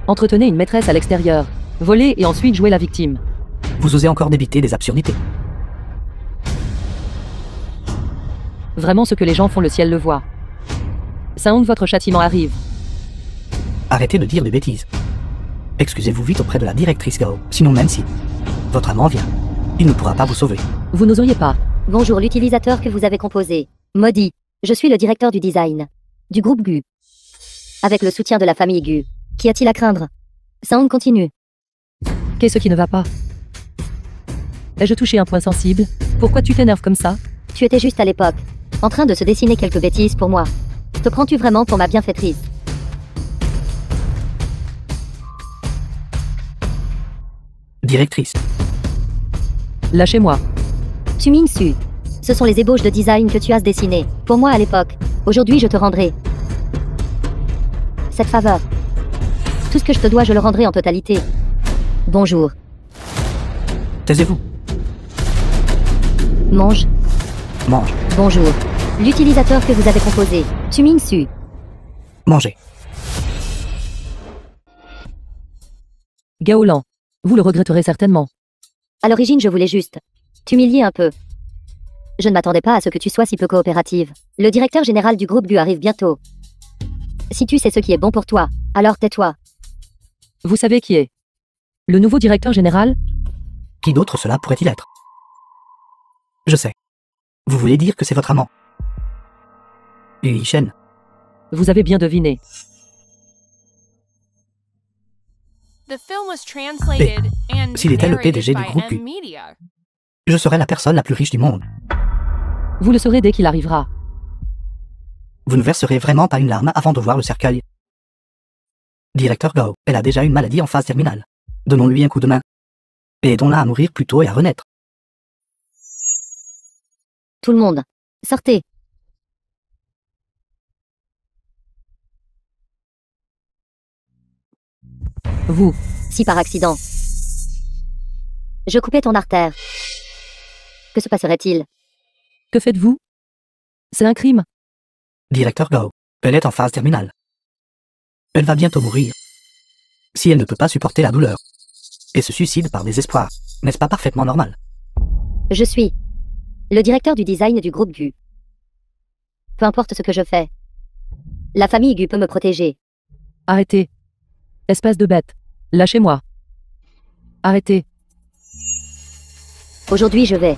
entretenez une maîtresse à l'extérieur, volez et ensuite jouez la victime. Vous osez encore débiter des absurdités. Vraiment, ce que les gens font, le ciel le voit. Saound, votre châtiment arrive. Arrêtez de dire des bêtises. Excusez-vous vite auprès de la directrice Gao, sinon même si votre amant vient, il ne pourra pas vous sauver. Vous n'oseriez pas. Bonjour l'utilisateur que vous avez composé. Maudit. Je suis le directeur du design du groupe Gu. Avec le soutien de la famille Gu. Qu'y a-t-il à craindre? Sound continue. Qu'est-ce qui ne va pas? Ai-je touché un point sensible? Pourquoi tu t'énerves comme ça? Tu étais juste à l'époque, en train de se dessiner quelques bêtises pour moi. Te prends-tu vraiment pour ma bienfaitrice? Directrice. Lâchez-moi. Tu Ming-Su. Ce sont les ébauches de design que tu as dessinées. Pour moi à l'époque. Aujourd'hui je te rendrai cette faveur. Tout ce que je te dois, je le rendrai en totalité. Bonjour. Taisez-vous. Mange. Mange. Bonjour. L'utilisateur que vous avez composé. Tu Ming-Su. Mangez. Gaolan. Vous le regretterez certainement. À l'origine, je voulais juste t'humilier un peu. Je ne m'attendais pas à ce que tu sois si peu coopérative. Le directeur général du groupe GU arrive bientôt. Si tu sais ce qui est bon pour toi, alors tais-toi. Vous savez qui est le nouveau directeur général? Qui d'autre cela pourrait-il être? Je sais. Vous voulez dire que c'est votre amant? Yu Shen. Vous avez bien deviné. S'il était le PDG du groupe GU, je serais la personne la plus riche du monde. Vous le saurez dès qu'il arrivera. Vous ne verserez vraiment pas une larme avant de voir le cercueil. Directeur Gao, elle a déjà une maladie en phase terminale. Donnons-lui un coup de main. Et aidons-la à mourir plus tôt et à renaître. Tout le monde. Sortez. Vous. Si par accident je coupais ton artère, que se passerait-il? Que faites-vous? C'est un crime. Directeur Gao, elle est en phase terminale. Elle va bientôt mourir. Si elle ne peut pas supporter la douleur et se suicide par désespoir, n'est-ce pas parfaitement normal? Je suis le directeur du design du groupe GU. Peu importe ce que je fais, la famille GU peut me protéger. Arrêtez. Espèce de bête. Lâchez-moi. Arrêtez. Aujourd'hui je vais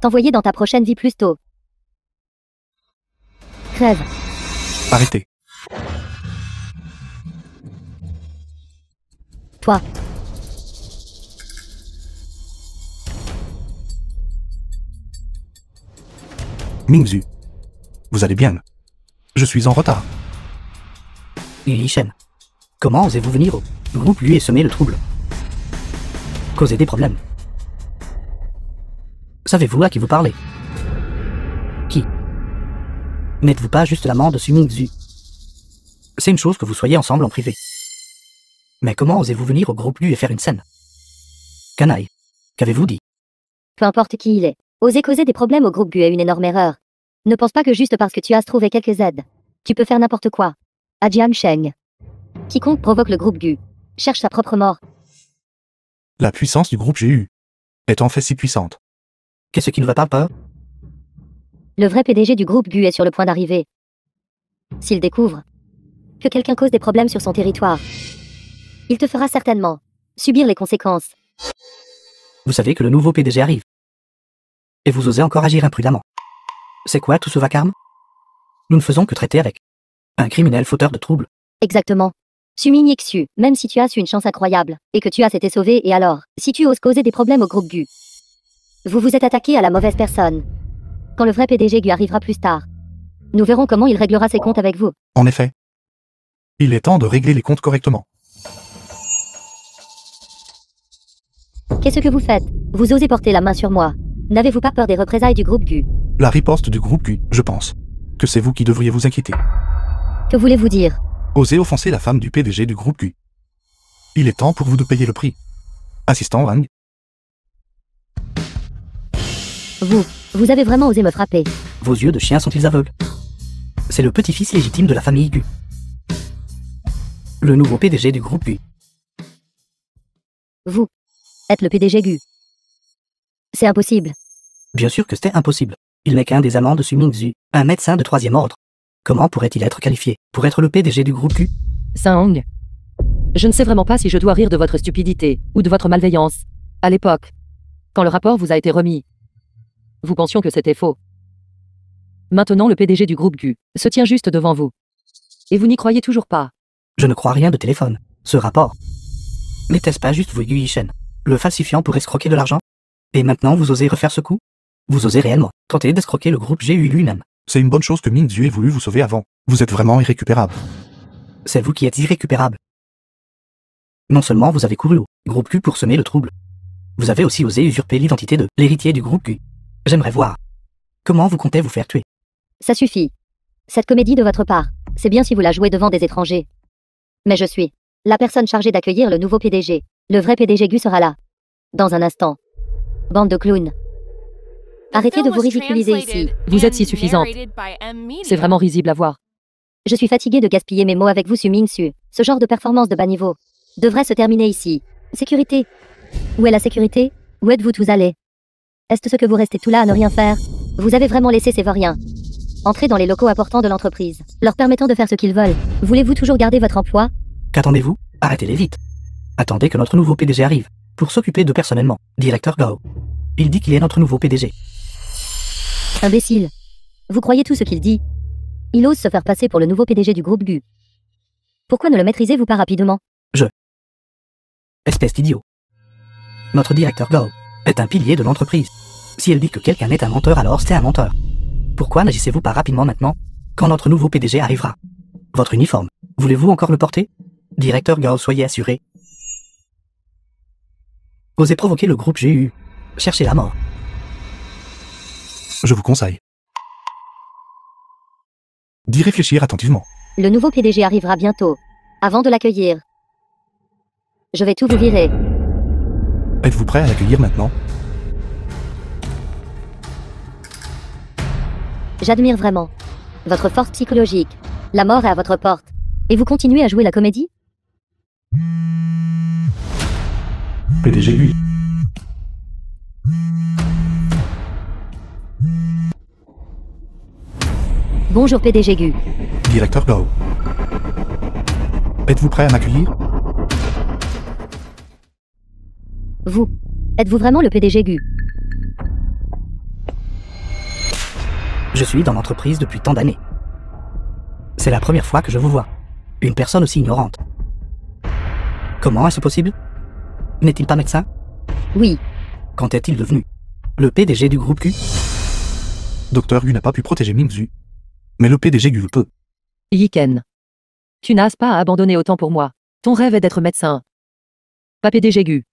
t'envoyer dans ta prochaine vie plus tôt. Crève. Arrêtez. Toi. Ming-Su. Vous allez bien? Je suis en retard. Yu Shen. Comment osez-vous venir au groupe lui et semer le trouble? Causer des problèmes. Savez-vous à qui vous parlez? Qui? N'êtes-vous pas juste l'amant de Ming-Su? C'est une chose que vous soyez ensemble en privé. Mais comment osez-vous venir au groupe lui et faire une scène? Canaille. Qu'avez-vous dit? Peu importe qui il est. Oser causer des problèmes au groupe GU est une énorme erreur. Ne pense pas que juste parce que tu as trouvé quelques aides, tu peux faire n'importe quoi. À Jian Sheng. Quiconque provoque le groupe GU cherche sa propre mort. La puissance du groupe GU est en fait si puissante. Qu'est-ce qui ne va pas? Le vrai PDG du groupe GU est sur le point d'arriver. S'il découvre que quelqu'un cause des problèmes sur son territoire, il te fera certainement subir les conséquences. Vous savez que le nouveau PDG arrive. Et vous osez encore agir imprudemment. C'est quoi tout ce vacarme? Nous ne faisons que traiter avec un criminel fauteur de troubles. Exactement. Suming Yexu, même si tu as su une chance incroyable, et que tu as été sauvé, et alors, si tu oses causer des problèmes au groupe GU, vous vous êtes attaqué à la mauvaise personne. Quand le vrai PDG GU arrivera plus tard, nous verrons comment il réglera ses comptes avec vous. En effet. Il est temps de régler les comptes correctement. Qu'est-ce que vous faites? Vous osez porter la main sur moi. N'avez-vous pas peur des représailles du groupe GU? La riposte du groupe GU, je pense que c'est vous qui devriez vous inquiéter. Que voulez-vous dire? Osez offenser la femme du PDG du groupe GU. Il est temps pour vous de payer le prix. Assistant Wang. Vous avez vraiment osé me frapper. Vos yeux de chien sont-ils aveugles? C'est le petit-fils légitime de la famille GU. Le nouveau PDG du groupe GU. Vous êtes le PDG GU. C'est impossible. Bien sûr que c'était impossible. Il n'est qu'un des amants de Ming-Su, un médecin de 3e ordre. Comment pourrait-il être qualifié pour être le PDG du groupe GU? Sang. Je ne sais vraiment pas si je dois rire de votre stupidité ou de votre malveillance. À l'époque, quand le rapport vous a été remis, vous pensions que c'était faux. Maintenant, le PDG du groupe GU se tient juste devant vous. Et vous n'y croyez toujours pas. Je ne crois rien de téléphone. Ce rapport. N'était-ce pas juste vous, Yu Shen, le falsifiant pour escroquer de l'argent? Et maintenant, vous osez refaire ce coup? Vous osez réellement tenter d'escroquer le groupe GU lui-même? C'est une bonne chose que Ming-Su ait voulu vous sauver avant. Vous êtes vraiment irrécupérable. C'est vous qui êtes irrécupérable. Non seulement vous avez couru au groupe Q pour semer le trouble, vous avez aussi osé usurper l'identité de l'héritier du groupe Q. J'aimerais voir comment vous comptez vous faire tuer. Ça suffit. Cette comédie de votre part, c'est bien si vous la jouez devant des étrangers. Mais je suis la personne chargée d'accueillir le nouveau PDG. Le vrai PDG Gu sera là. Dans un instant. Bande de clowns. Arrêtez de vous ridiculiser ici. Vous êtes si suffisante. C'est vraiment risible à voir. Je suis fatiguée de gaspiller mes mots avec vous, Su Ming-Su. Ce genre de performance de bas niveau devrait se terminer ici. Sécurité. Où est la sécurité? Où êtes-vous tous allés? Est-ce ce que vous restez tout là à ne rien faire? Vous avez vraiment laissé ces vauriens entrer dans les locaux importants de l'entreprise, leur permettant de faire ce qu'ils veulent. Voulez-vous toujours garder votre emploi? Qu'attendez-vous? Arrêtez-les vite. Attendez que notre nouveau PDG arrive, pour s'occuper de personnellement. Directeur Gao. Il dit qu'il est notre nouveau PDG. Imbécile. Vous croyez tout ce qu'il dit? Il ose se faire passer pour le nouveau PDG du groupe Gu. Pourquoi ne le maîtrisez-vous pas rapidement? Espèce d'idiot. Notre directeur Gao est un pilier de l'entreprise. Si elle dit que quelqu'un est un menteur, alors c'est un menteur. Pourquoi n'agissez-vous pas rapidement maintenant, quand notre nouveau PDG arrivera? Votre uniforme, voulez-vous encore le porter? Directeur Gao, soyez assuré. Osez provoquer le groupe GU. Cherchez la mort. Je vous conseille d'y réfléchir attentivement. Le nouveau PDG arrivera bientôt. Avant de l'accueillir, je vais tout vous virer. Êtes-vous prêt à l'accueillir maintenant? J'admire vraiment votre force psychologique. La mort est à votre porte. Et vous continuez à jouer la comédie? PDG Gu. Bonjour PDG Gu. Directeur Gao. Êtes-vous prêt à m'accueillir? Vous, êtes-vous vraiment le PDG Gu? Je suis dans l'entreprise depuis tant d'années. C'est la première fois que je vous vois. Une personne aussi ignorante. Comment est-ce possible? N'est-il pas médecin? Oui. Quand est-il devenu le PDG du groupe Q? Docteur Gu n'a pas pu protéger Ming-Zu. Mais le PDG Gu le peut. Yiken. Tu n'as pas à abandonner autant pour moi. Ton rêve est d'être médecin. Pas PDG Gu.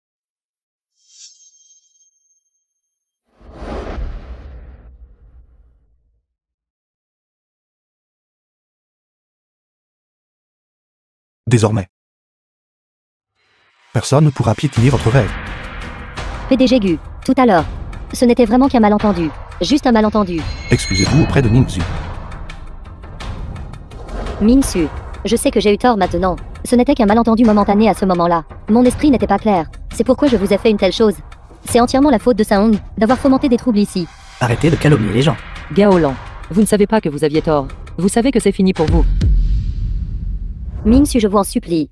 Désormais, personne ne pourra piétiner votre rêve. PDG Gu, tout à l'heure. Ce n'était vraiment qu'un malentendu. Juste un malentendu. Excusez-vous auprès de Ming-Zu. Ming-Su, je sais que j'ai eu tort maintenant. Ce n'était qu'un malentendu momentané à ce moment-là. Mon esprit n'était pas clair. C'est pourquoi je vous ai fait une telle chose. C'est entièrement la faute de Saong d'avoir fomenté des troubles ici. Arrêtez de calomnier les gens. Gaolan. Vous ne savez pas que vous aviez tort. Vous savez que c'est fini pour vous. Ming-Su, je vous en supplie.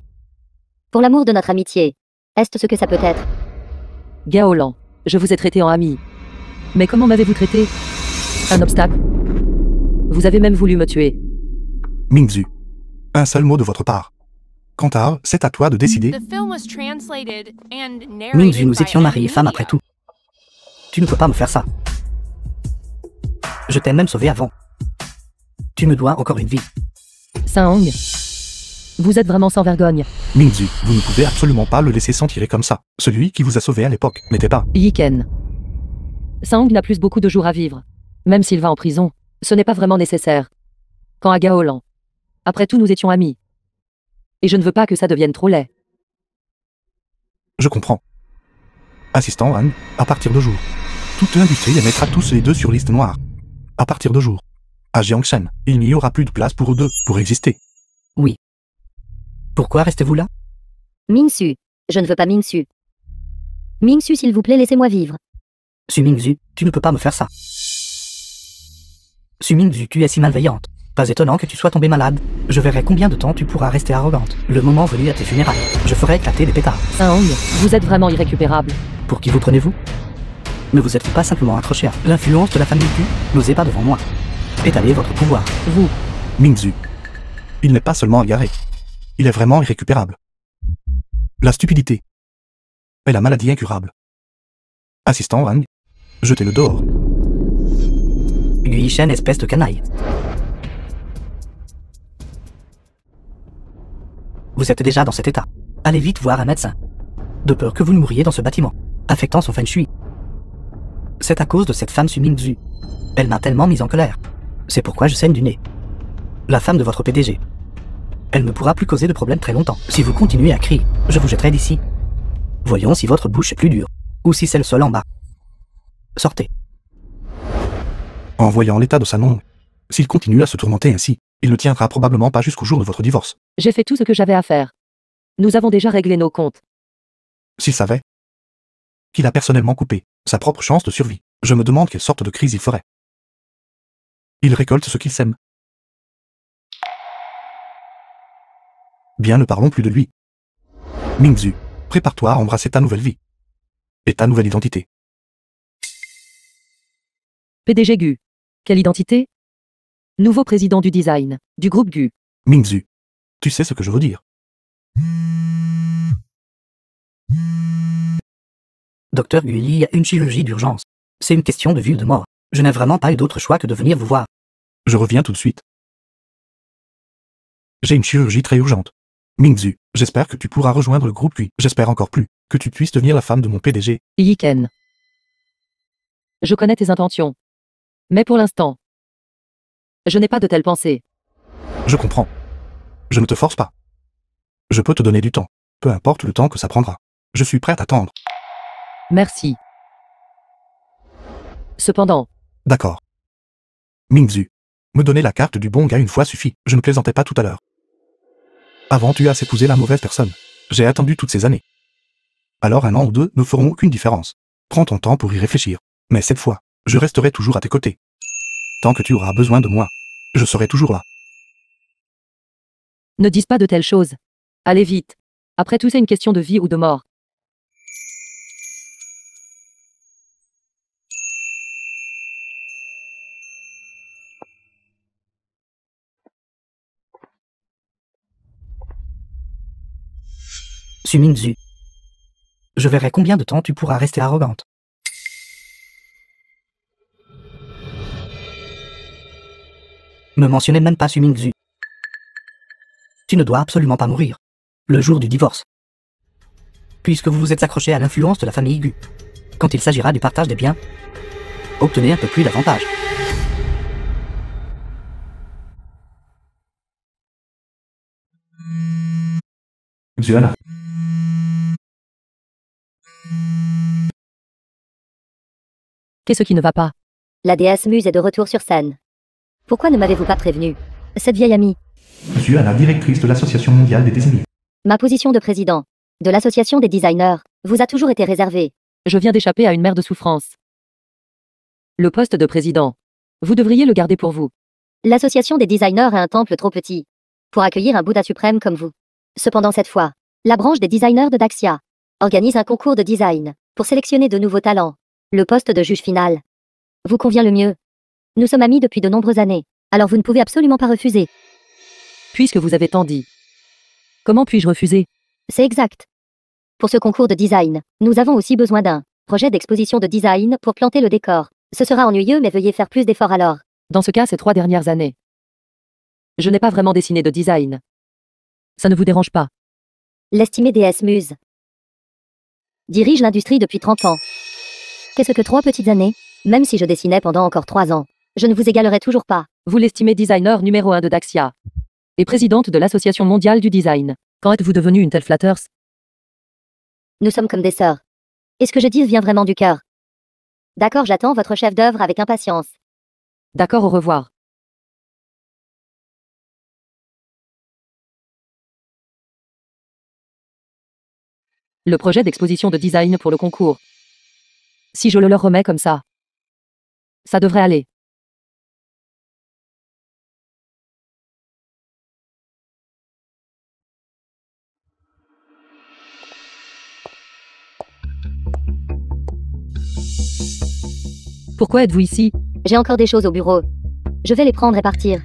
Pour l'amour de notre amitié. Est-ce ce que ça peut être? Gaolan. Je vous ai traité en ami. Mais comment m'avez-vous traité? Un obstacle? Vous avez même voulu me tuer. Ming-Zu. Un seul mot de votre part. Quant à, c'est à toi de décider. Ming-Zu, nous étions mari et femme après tout. Tu ne peux pas me faire ça. Je t'ai même sauvé avant. Tu me dois encore une vie. Saong. Vous êtes vraiment sans vergogne. Ming-Zu, vous ne pouvez absolument pas le laisser s'en tirer comme ça. Celui qui vous a sauvé à l'époque n'était pas. Yiken. Saong n'a plus beaucoup de jours à vivre. Même s'il va en prison, ce n'est pas vraiment nécessaire. Quant à Gaolan. Après tout, nous étions amis. Et je ne veux pas que ça devienne trop laid. Je comprends. Assistant Han, à partir de jour. Toute l'industrie les mettra tous les deux sur liste noire. À partir de jour. À Jiangshen, il n'y aura plus de place pour eux deux, pour exister. Oui. Pourquoi restez-vous là? Ming-Su, je ne veux pas Ming-Su. Ming-Su, s'il vous plaît, laissez-moi vivre. Su Ming-Zu, tu ne peux pas me faire ça. Su Ming-Zu, tu es si malveillante. Pas étonnant que tu sois tombée malade. Je verrai combien de temps tu pourras rester arrogante. Le moment venu à tes funérailles, je ferai éclater des pétards. Saong, vous êtes vraiment irrécupérable. Pour qui vous prenez-vous? Ne vous êtes pas simplement accroché à l'influence de la famille Q? N'osez pas devant moi. Étalez votre pouvoir. Vous. Ming-Zu. Il n'est pas seulement égaré. Il est vraiment irrécupérable. La stupidité est la maladie incurable. Assistant Wang, jetez-le dehors. Gui Shen, espèce de canaille. Vous êtes déjà dans cet état. Allez vite voir un médecin. De peur que vous ne mouriez dans ce bâtiment, affectant son feng shui. C'est à cause de cette femme Su Mingzu. Elle m'a tellement mise en colère. C'est pourquoi je saigne du nez. La femme de votre PDG. Elle ne pourra plus causer de problème très longtemps. Si vous continuez à crier, je vous jetterai d'ici. Voyons si votre bouche est plus dure, ou si c'est le sol en bas. Sortez. En voyant l'état de sa langue, s'il continue à se tourmenter ainsi, il ne tiendra probablement pas jusqu'au jour de votre divorce. J'ai fait tout ce que j'avais à faire. Nous avons déjà réglé nos comptes. S'il savait qu'il a personnellement coupé sa propre chance de survie, je me demande quelle sorte de crise il ferait. Il récolte ce qu'il sème. Bien, ne parlons plus de lui. Mingzu, prépare-toi à embrasser ta nouvelle vie. Et ta nouvelle identité. PDG Gu. Quelle identité? Nouveau président du design, du groupe Gu. Mingzu, tu sais ce que je veux dire. Docteur Gu, il y a une chirurgie d'urgence. C'est une question de vie ou de mort. Je n'ai vraiment pas eu d'autre choix que de venir vous voir. Je reviens tout de suite. J'ai une chirurgie très urgente. Mingzu, j'espère que tu pourras rejoindre le groupe Gu. J'espère encore plus que tu puisses devenir la femme de mon PDG. Yiken. Je connais tes intentions. Mais pour l'instant, je n'ai pas de telles pensées. Je comprends. Je ne te force pas. Je peux te donner du temps. Peu importe le temps que ça prendra. Je suis prête à attendre. Merci. Cependant, D'accord. Mingzu, me donner la carte du bon gars une fois suffit. Je ne plaisantais pas tout à l'heure. Avant, tu as épousé la mauvaise personne. J'ai attendu toutes ces années. Alors 1 an ou 2 ne feront aucune différence. Prends ton temps pour y réfléchir. Mais cette fois, je resterai toujours à tes côtés. Tant que tu auras besoin de moi, je serai toujours là. ne dis pas de telles choses. Allez vite. Après tout, c'est une question de vie ou de mort. Su Mingzu. Je verrai combien de temps tu pourras rester arrogante. Ne mentionnez même pas Su Mingzu. Tu ne dois absolument pas mourir. Le jour du divorce. Puisque vous vous êtes accroché à l'influence de la famille Gu. Quand il s'agira du partage des biens, obtenez un peu plus d'avantages. Xuana. Qu'est-ce qui ne va pas? La déesse Muse est de retour sur scène. Pourquoi ne m'avez-vous pas prévenu? Cette vieille amie. Xuana, directrice de l'Association mondiale des désignés. Ma position de président de l'association des designers vous a toujours été réservée. Je viens d'échapper à une mer de souffrance. Le poste de président. Vous devriez le garder pour vous. L'association des designers a un temple trop petit pour accueillir un Bouddha suprême comme vous. Cependant, cette fois, la branche des designers de Daxia organise un concours de design pour sélectionner de nouveaux talents. Le poste de juge final vous convient le mieux. Nous sommes amis depuis de nombreuses années, alors vous ne pouvez absolument pas refuser. Puisque vous avez tant dit. Comment puis-je refuser? C'est exact. Pour ce concours de design, nous avons aussi besoin d'un projet d'exposition de design pour planter le décor. Ce sera ennuyeux, mais veuillez faire plus d'efforts alors. Dans ce cas, ces 3 dernières années. Je n'ai pas vraiment dessiné de design. Ça ne vous dérange pas? L'estimée déesse Muse dirige l'industrie depuis 30 ans. Qu'est-ce que 3 petites années? Même si je dessinais pendant encore 3 ans, je ne vous égalerai toujours pas. Vous l'estimez designer numéro 1 de Daxia. Et présidente de l'Association mondiale du design. Quand êtes-vous devenue une telle flatteuse? Nous sommes comme des sœurs. Et ce que je dis vient vraiment du cœur. D'accord, j'attends votre chef d'œuvre avec impatience. D'accord, au revoir. Le projet d'exposition de design pour le concours. Si je le leur remets comme ça devrait aller. Pourquoi êtes-vous ici? J'ai encore des choses au bureau. Je vais les prendre et partir.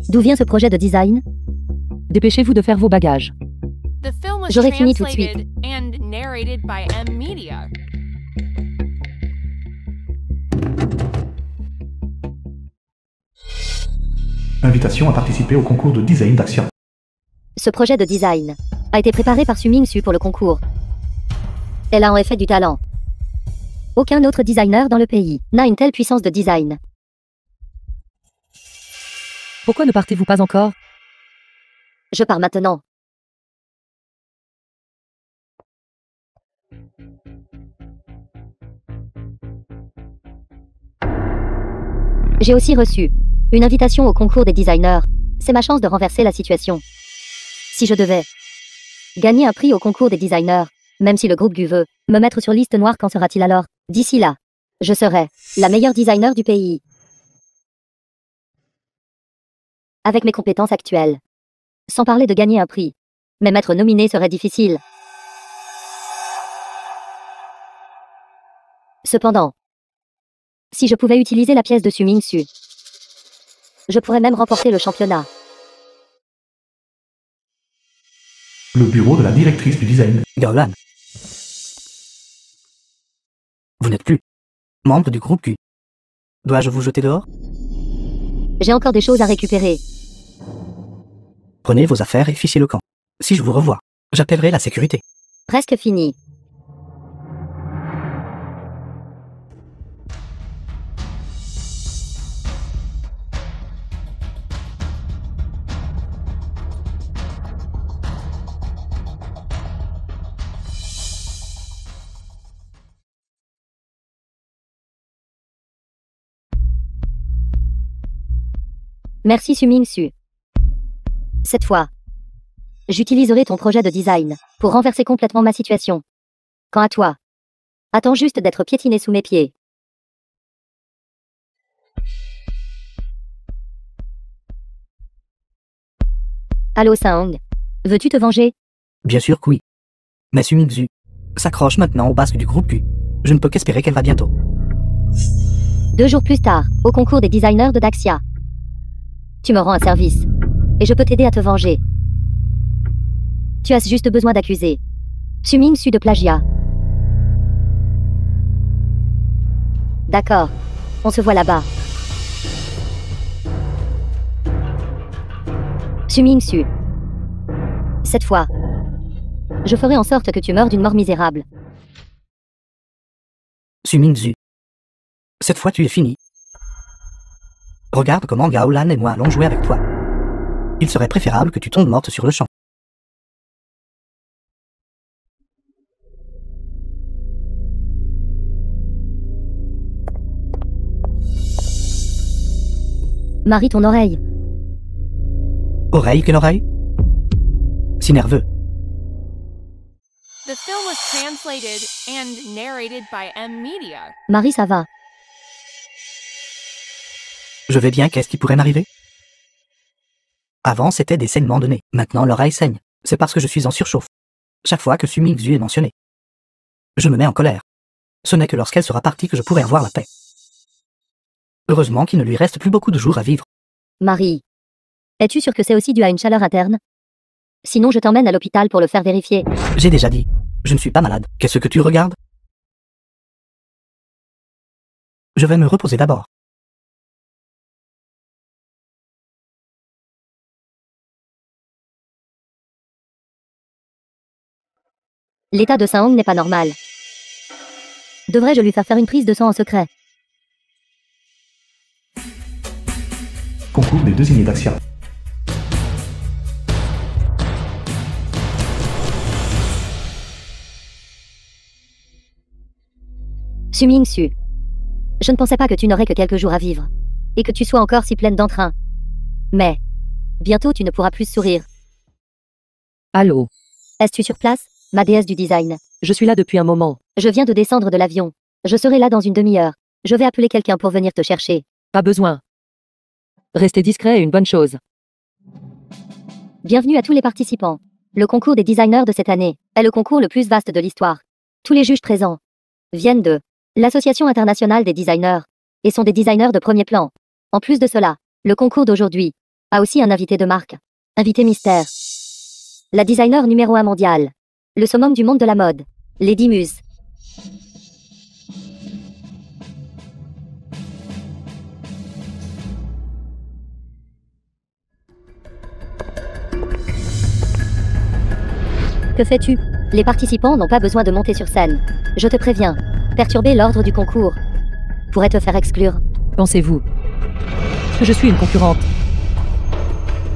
D'où vient ce projet de design? Dépêchez-vous de faire vos bagages. J'aurai fini tout de suite. Invitation à participer au concours de design d'Axia. Ce projet de design a été préparé par Su Mingsu pour le concours. Elle a en effet du talent. Aucun autre designer dans le pays n'a une telle puissance de design. Pourquoi ne partez-vous pas encore? Je pars maintenant. J'ai aussi reçu une invitation au concours des designers. C'est ma chance de renverser la situation. Si je devais gagner un prix au concours des designers, même si le groupe Gu veut me mettre sur liste noire, qu'en sera-t-il alors? D'ici là, je serai la meilleure designer du pays. Avec mes compétences actuelles. Sans parler de gagner un prix. Même être nominé serait difficile. Cependant, si je pouvais utiliser la pièce de Su Mingsu, je pourrais même remporter le championnat. Le bureau de la directrice du design. Gaolan. Vous n'êtes plus membre du groupe Q. Dois-je vous jeter dehors? J'ai encore des choses à récupérer. Prenez vos affaires et fichez le camp. Si je vous revois, j'appellerai la sécurité. Presque fini. Merci Su Mingsu. Cette fois, j'utiliserai ton projet de design pour renverser complètement ma situation. Quant à toi, attends juste d'être piétiné sous mes pieds. Allô Saong, veux-tu te venger? Bien sûr que oui. Mais Su Mingsu s'accroche maintenant au basque du groupe Q. Je ne peux qu'espérer qu'elle va bientôt. 2 jours plus tard, au concours des designers de Daxia. Tu me rends un service. Et je peux t'aider à te venger. Tu as juste besoin d'accuser Su Mingsu de plagiat. D'accord. On se voit là-bas. Su Mingsu. Cette fois, je ferai en sorte que tu meurs d'une mort misérable. Su Mingsu. Cette fois tu es fini. Regarde comment Gaolan et moi allons jouer avec toi. Il serait préférable que tu tombes morte sur le champ. Marie ton oreille. Oreille, quelle oreille? Si nerveux. The film was translated and narrated by M Media. Marie ça va. Je vais bien, qu'est-ce qui pourrait m'arriver? Avant, c'était des saignements de nez. Maintenant, l'oreille saigne. C'est parce que je suis en surchauffe. Chaque fois que Su Mingsu est mentionné, je me mets en colère. Ce n'est que lorsqu'elle sera partie que je pourrai avoir la paix. Heureusement qu'il ne lui reste plus beaucoup de jours à vivre. Marie. Es-tu sûre que c'est aussi dû à une chaleur interne? Sinon je t'emmène à l'hôpital pour le faire vérifier. J'ai déjà dit. Je ne suis pas malade. Qu'est-ce que tu regardes? Je vais me reposer d'abord. L'état de Saong n'est pas normal. Devrais-je lui faire une prise de sang en secret? Concours des désignés d'Axia. Su Mingsu. Je ne pensais pas que tu n'aurais que quelques jours à vivre. Et que tu sois encore si pleine d'entrain. Mais, bientôt tu ne pourras plus sourire. Allô? Es-tu sur place, ma déesse du design? Je suis là depuis un moment. Je viens de descendre de l'avion. Je serai là dans une demi-heure. Je vais appeler quelqu'un pour venir te chercher. Pas besoin. Rester discret est une bonne chose. Bienvenue à tous les participants. Le concours des designers de cette année est le concours le plus vaste de l'histoire. Tous les juges présents viennent de l'Association internationale des designers et sont des designers de premier plan. En plus de cela, le concours d'aujourd'hui a aussi un invité de marque. Invité mystère. La designer numéro 1 mondiale. Le summum du monde de la mode. Lady Muse. Que fais-tu? Les participants n'ont pas besoin de monter sur scène. Je te préviens. Perturber l'ordre du concours pourrait te faire exclure. Pensez-vous que je suis une concurrente?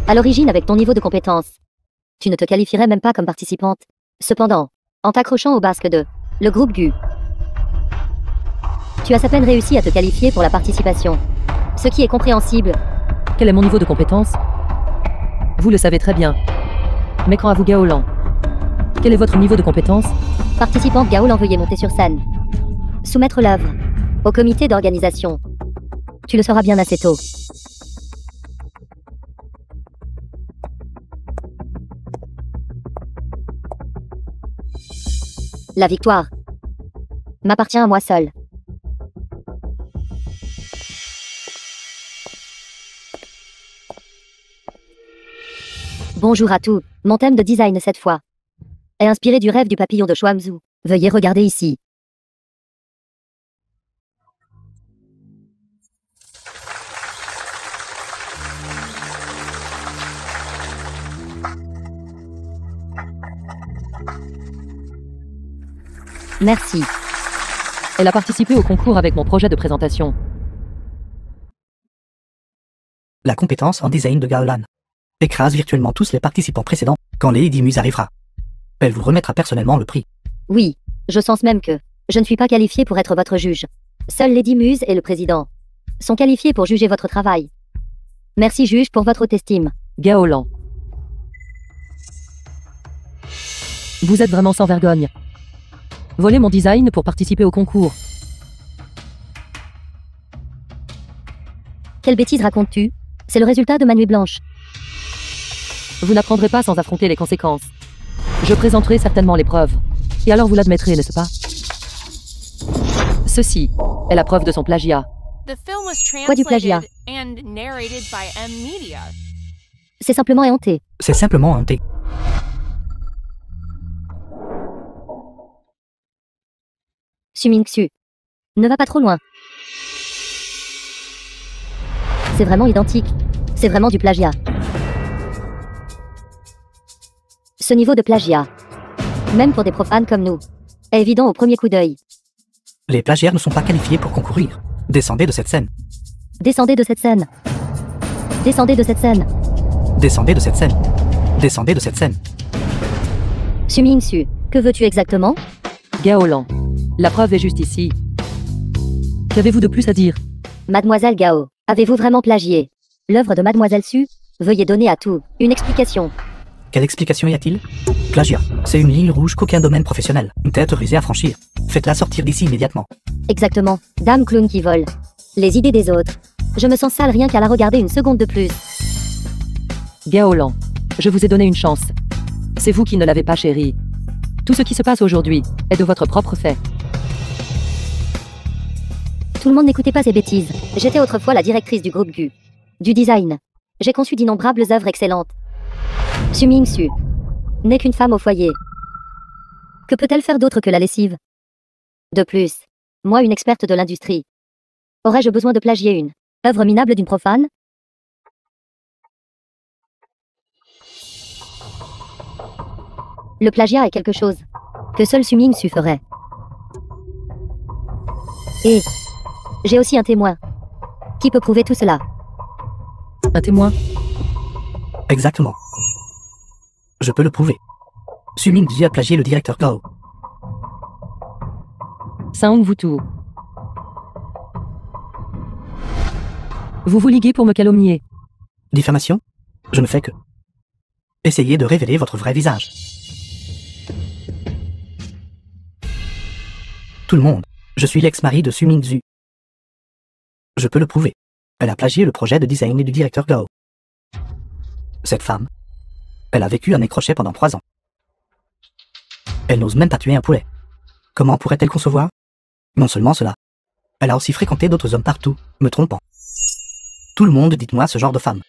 À l'origine, avec ton niveau de compétence, tu ne te qualifierais même pas comme participante. Cependant, en t'accrochant au basque de le groupe GU, tu as à peine réussi à te qualifier pour la participation. Ce qui est compréhensible. Quel est mon niveau de compétence? Vous le savez très bien. Mais quand à vous Gaolan? Quel est votre niveau de compétence? Participante Gaolan, veuillez monter sur scène. Soumettre l'œuvre au comité d'organisation. Tu le sauras bien assez tôt. La victoire m'appartient à moi seul. Bonjour à tous. Mon thème de design cette fois est inspiré du rêve du papillon de Chuangzi. Veuillez regarder ici. Merci. Elle a participé au concours avec mon projet de présentation. La compétence en design de Gaolan écrase virtuellement tous les participants précédents quand Lady Muse arrivera. Elle vous remettra personnellement le prix. Oui, je sens même que je ne suis pas qualifié pour être votre juge. Seule Lady Muse et le président sont qualifiés pour juger votre travail. Merci juge pour votre haute estime. Gaolan. Vous êtes vraiment sans vergogne. Voler mon design pour participer au concours. Quelle bêtise racontes-tu? C'est le résultat de ma nuit blanche. Vous n'apprendrez pas sans affronter les conséquences. Je présenterai certainement les preuves. Et alors vous l'admettrez, n'est-ce pas? Ceci est la preuve de son plagiat. The film was Quoi du plagiat? translated and narrated by M Media. C'est simplement éhonté. C'est simplement un thé. Sumingsu. Ne va pas trop loin. C'est vraiment identique. C'est vraiment du plagiat. Ce niveau de plagiat, même pour des profanes comme nous, est évident au premier coup d'œil. Les plagiaires ne sont pas qualifiés pour concourir. Descendez de cette scène. Descendez de cette scène. Descendez de cette scène. Descendez de cette scène. Descendez de cette scène. Sumingsu, que veux-tu exactement? Gaolan. La preuve est juste ici. Qu'avez-vous de plus à dire? Mademoiselle Gao, avez-vous vraiment plagié l'œuvre de Mademoiselle Su? Veuillez donner à tout une explication. Quelle explication y a-t-il? Plagiat. C'est une ligne rouge qu'aucun domaine professionnel n'est autorisé à franchir. Faites-la sortir d'ici immédiatement. Exactement. Dame clown qui vole les idées des autres. Je me sens sale rien qu'à la regarder une seconde de plus. Gaolan. Je vous ai donné une chance. C'est vous qui ne l'avez pas chérie. Tout ce qui se passe aujourd'hui est de votre propre fait. Tout le monde n'écoutait pas ces bêtises. J'étais autrefois la directrice du groupe GU. Du design. J'ai conçu d'innombrables œuvres excellentes. Sumingsu n'est qu'une femme au foyer. Que peut-elle faire d'autre que la lessive? De plus, moi une experte de l'industrie, aurais-je besoin de plagier une œuvre minable d'une profane? Le plagiat est quelque chose que seul Sumingsu ferait. Et j'ai aussi un témoin qui peut prouver tout cela. Un témoin? Exactement. Je peux le prouver. Sumingsu a plagié le directeur Gao. Saung Vutu. Vous vous liguez pour me calomnier. Diffamation? Je ne fais que essayer de révéler votre vrai visage. Tout le monde. Je suis l'ex-mari de Sumingsu. Je peux le prouver. Elle a plagié le projet de design du directeur Gao. Cette femme, elle a vécu à mes crochets pendant 3 ans. Elle n'ose même pas tuer un poulet. Comment pourrait-elle concevoir? Non seulement cela, elle a aussi fréquenté d'autres hommes partout, me trompant. Tout le monde, dites-moi ce genre de femme.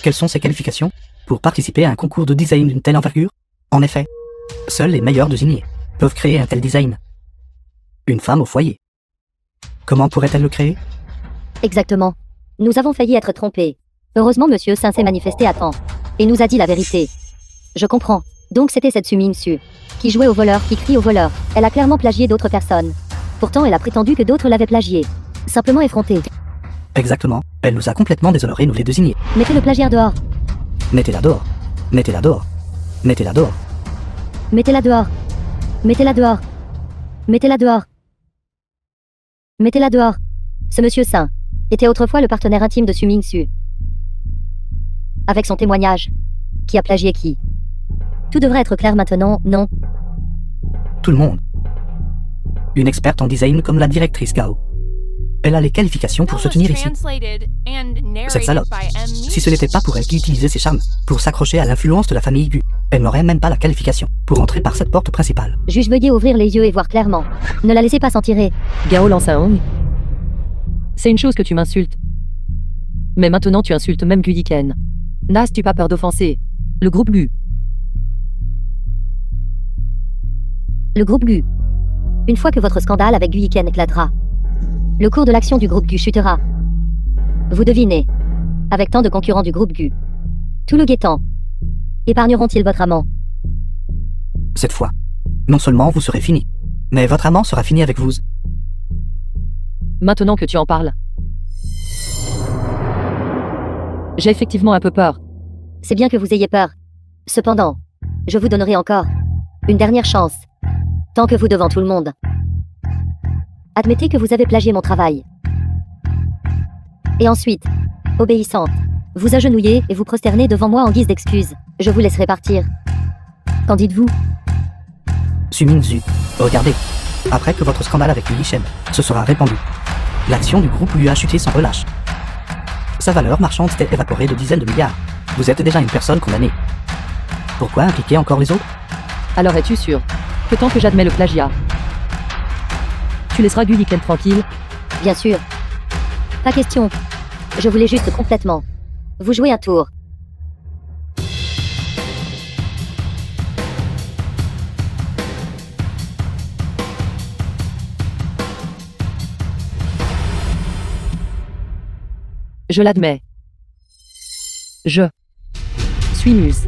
Quelles sont ses qualifications pour participer à un concours de design d'une telle envergure? En effet, seuls les meilleurs désignés peuvent créer un tel design. Une femme au foyer. Comment pourrait-elle le créer? Exactement. Nous avons failli être trompés. Heureusement, Monsieur Saint s'est manifesté à temps et nous a dit la vérité. Je comprends. Donc c'était cette Su Ming-su, qui jouait au voleur, qui crie au voleur. Elle a clairement plagié d'autres personnes. Pourtant elle a prétendu que d'autres l'avaient plagié. Simplement effrontée. Exactement. Elle nous a complètement déshonorés, nous les désigner. Mettez le plagiaire dehors. Mettez-la dehors. Mettez-la dehors. Mettez-la dehors. Mettez-la dehors. Mettez-la dehors. Mettez-la dehors. Mettez-la dehors. Ce monsieur Saint était autrefois le partenaire intime de Su Ming-su. Avec son témoignage. Qui a plagié qui? Tout devrait être clair maintenant, non? Tout le monde. Une experte en design comme la directrice Gao. Elle a les qualifications pour se tenir ici. Cette salope. Si ce n'était pas pour elle qui utilisait ses charmes pour s'accrocher à l'influence de la famille Gu, elle n'aurait même pas la qualification pour entrer par cette porte principale. Juge, veuillez ouvrir les yeux et voir clairement. Ne la laissez pas s'en tirer. Gao lance un Hong. C'est une chose que tu m'insultes. Mais maintenant tu insultes même Gu Yiken. N'as-tu pas peur d'offenser le groupe Gu? Le groupe Gu. Une fois que votre scandale avec Gu Yiken éclatera, le cours de l'action du groupe Gu chutera. Vous devinez, avec tant de concurrents du groupe Gu, tout le guettant, épargneront-ils votre amant? Cette fois, non seulement vous serez fini, mais votre amant sera fini avec vous. Maintenant que tu en parles. J'ai effectivement un peu peur. C'est bien que vous ayez peur. Cependant, je vous donnerai encore une dernière chance. Tant que vous devant tout le monde. Admettez que vous avez plagié mon travail. Et ensuite, obéissante, vous agenouillez et vous prosternez devant moi en guise d'excuse. Je vous laisserai partir. Qu'en dites-vous? Su Ming-su, regardez. Après que votre scandale avec Yu Yishen se sera répandu, l'action du groupe lui a chuté sans relâche. Sa valeur marchande s'était évaporée de dizaines de milliards. Vous êtes déjà une personne condamnée. Pourquoi impliquer encore les autres? Alors es-tu sûr que tant que j'admets le plagiat, tu laisseras Gu Yiken tranquille? Bien sûr. Pas question. Je voulais juste complètement. Vous jouez un tour. Je l'admets. Je suis Muse.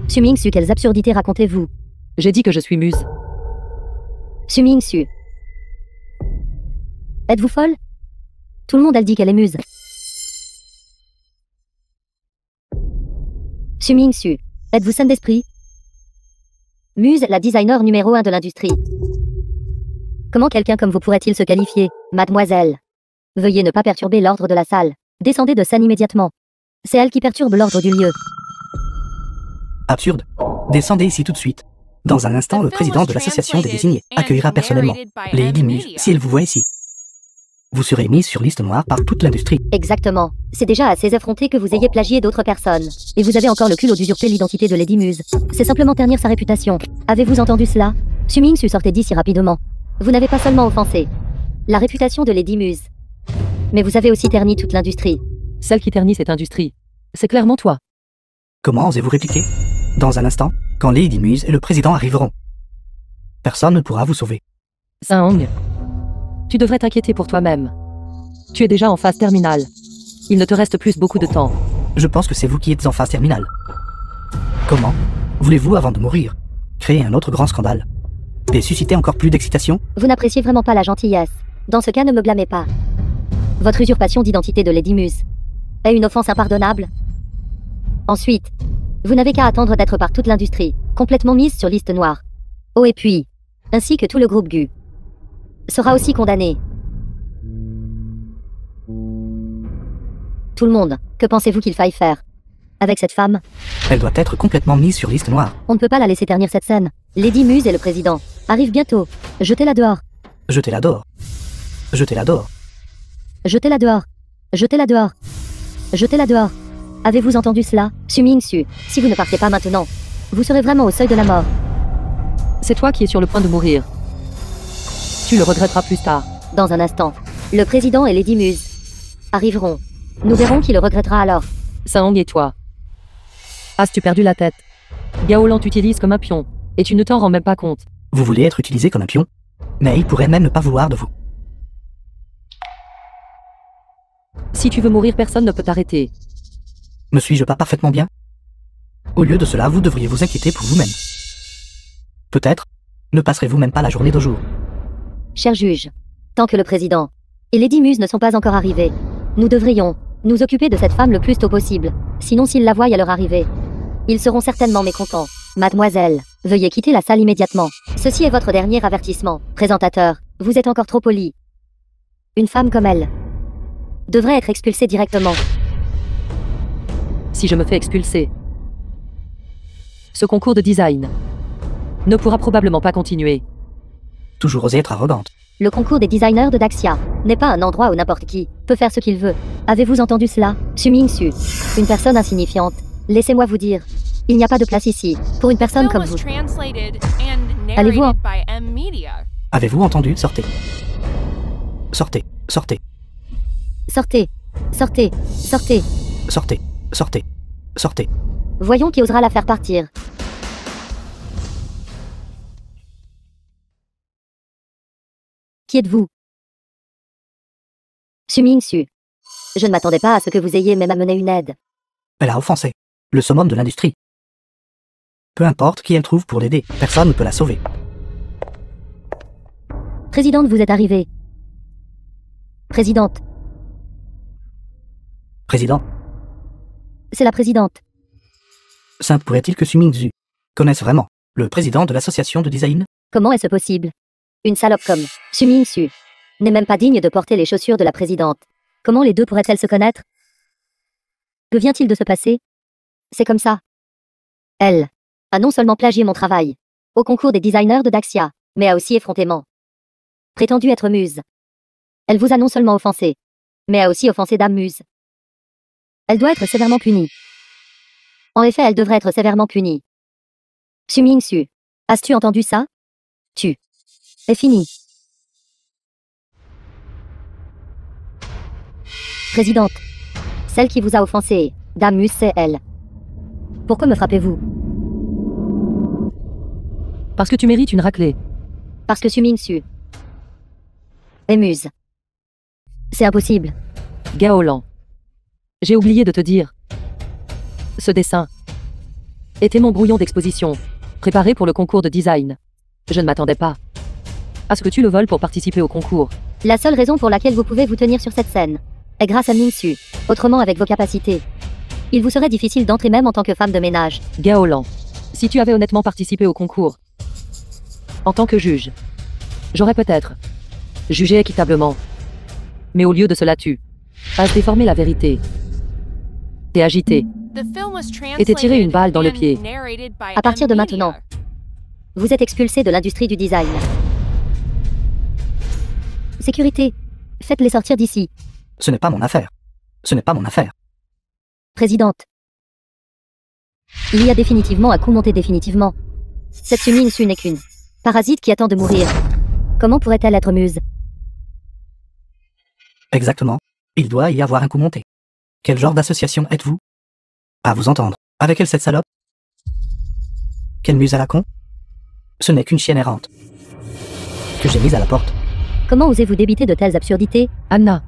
Su Ming-su, quelles absurdités racontez-vous? J'ai dit que je suis Muse. Su Ming-su. Êtes-vous folle? Tout le monde elle dit qu'elle est Muse. Su Ming-su. Êtes-vous saine d'esprit? Muse, la designer numéro 1 de l'industrie. Comment quelqu'un comme vous pourrait-il se qualifier, mademoiselle? Veuillez ne pas perturber l'ordre de la salle. Descendez de scène immédiatement. C'est elle qui perturbe l'ordre du lieu. Absurde. Descendez ici tout de suite. Dans un instant, le président de l'association des désignés accueillera personnellement Lady Muse si elle vous voit ici. Vous serez mise sur liste noire par toute l'industrie. Exactement. C'est déjà assez effronté que vous ayez plagié d'autres personnes. Et vous avez encore le culot d'usurper l'identité de Lady Muse. C'est simplement ternir sa réputation. Avez-vous entendu cela? Su Ming-su, sortez d'ici rapidement. Vous n'avez pas seulement offensé la réputation de Lady Muse, mais vous avez aussi terni toute l'industrie. Celle qui ternit cette industrie, c'est clairement toi. Comment osez-vous répliquer? Dans un instant, quand Lady Muse et le président arriveront, personne ne pourra vous sauver. Saint-Hong, tu devrais t'inquiéter pour toi-même. Tu es déjà en phase terminale. Il ne te reste plus beaucoup de temps. Je pense que c'est vous qui êtes en phase terminale. Comment voulez-vous, avant de mourir, créer un autre grand scandale et susciter encore plus d'excitation? Vous n'appréciez vraiment pas la gentillesse. Dans ce cas, ne me blâmez pas. Votre usurpation d'identité de Lady Muse est une offense impardonnable. Ensuite, vous n'avez qu'à attendre d'être par toute l'industrie, complètement mise sur liste noire. Oh, et puis, ainsi que tout le groupe Gu, sera aussi condamné. Tout le monde, que pensez-vous qu'il faille faire avec cette femme? Elle doit être complètement mise sur liste noire. On ne peut pas la laisser ternir cette scène. Lady Muse et le président arrivent bientôt. Jetez-la dehors. Jetez-la dehors. Jetez-la dehors. Jetez-la dehors. Jetez-la dehors. Jetez-la dehors. Avez-vous entendu cela? Su Ming-su, si vous ne partez pas maintenant, vous serez vraiment au seuil de la mort. C'est toi qui es sur le point de mourir. Tu le regretteras plus tard. Dans un instant, le président et Lady Muse arriveront. Nous verrons qui le regrettera alors. Saint-Hong et toi. As-tu perdu la tête? Gao Lan t'utilise comme un pion, et tu ne t'en rends même pas compte. Vous voulez être utilisé comme un pion? Mais il pourrait même ne pas vouloir de vous. Si tu veux mourir, personne ne peut t'arrêter. Me suis-je pas parfaitement bien? Au lieu de cela, vous devriez vous inquiéter pour vous-même. Peut-être ne passerez-vous même pas la journée de jour. Cher juge, tant que le président et Lady Muse ne sont pas encore arrivés, nous devrions nous occuper de cette femme le plus tôt possible. Sinon, s'ils la voient à leur arrivée, ils seront certainement mécontents. Mademoiselle, veuillez quitter la salle immédiatement. Ceci est votre dernier avertissement. Présentateur, vous êtes encore trop poli. Une femme comme elle devrait être expulsée directement. Si je me fais expulser, ce concours de design ne pourra probablement pas continuer. Toujours oser être arrogante. Le concours des designers de Daxia n'est pas un endroit où n'importe qui peut faire ce qu'il veut. Avez-vous entendu cela? Su Ming-su, une personne insignifiante. Laissez-moi vous dire, il n'y a pas de place ici pour une personne comme vous. Allez-vous en... Avez-vous entendu? Sortez. Sortez. Sortez. Sortez. Sortez. Sortez. Sortez. Sortez. Sortez. Voyons qui osera la faire partir. Qui êtes-vous? Su Ming-su. Je ne m'attendais pas à ce que vous ayez même amené une aide. Elle a offensé le summum de l'industrie. Peu importe qui elle trouve pour l'aider, personne ne peut la sauver. Présidente, vous êtes arrivée. Présidente. Président, C'est la présidente. simple pourrait-il que Su Ming-zu connaisse vraiment le président de l'association de design? Comment est-ce possible? Une salope comme Su Ming-su n'est même pas digne de porter les chaussures de la présidente. Comment les deux pourraient-elles se connaître? Que vient-il de se passer? C'est comme ça. Elle a non seulement plagié mon travail au concours des designers de Daxia, mais a aussi effrontément prétendu être Muse. Elle vous a non seulement offensé, mais a aussi offensé Dame Muse. Elle doit être sévèrement punie. En effet, elle devrait être sévèrement punie. Su Ming-su, as-tu entendu ça? Tu es fini. Présidente, celle qui vous a offensé, Dame Muse, c'est elle. Pourquoi me frappez-vous? Parce que tu mérites une raclée. Parce que Su Ming-su est Muse. C'est impossible. Gaolan. J'ai oublié de te dire. Ce dessin était mon brouillon d'exposition, préparé pour le concours de design. Je ne m'attendais pas à ce que tu le voles pour participer au concours. La seule raison pour laquelle vous pouvez vous tenir sur cette scène est grâce à Ming-su. Autrement, avec vos capacités, il vous serait difficile d'entrer même en tant que femme de ménage. Gaolan, si tu avais honnêtement participé au concours, en tant que juge, j'aurais peut-être jugé équitablement. Mais au lieu de cela, tu as déformé la vérité. T'es agité. Et t'es tiré une balle dans le pied. À partir de maintenant, vous êtes expulsé de l'industrie du design. Sécurité, faites-les sortir d'ici. Ce n'est pas mon affaire. Ce n'est pas mon affaire. Présidente. Il y a définitivement un coup monté définitivement. Cette Su Ming-su n'est qu'une parasite qui attend de mourir. Comment pourrait-elle être Muse? Exactement. Il doit y avoir un coup monté. Quel genre d'association êtes-vous? À vous entendre. Avec elle, cette salope? Quelle Muse à la con? Ce n'est qu'une chienne errante que j'ai mise à la porte. Comment osez-vous débiter de telles absurdités? Anna,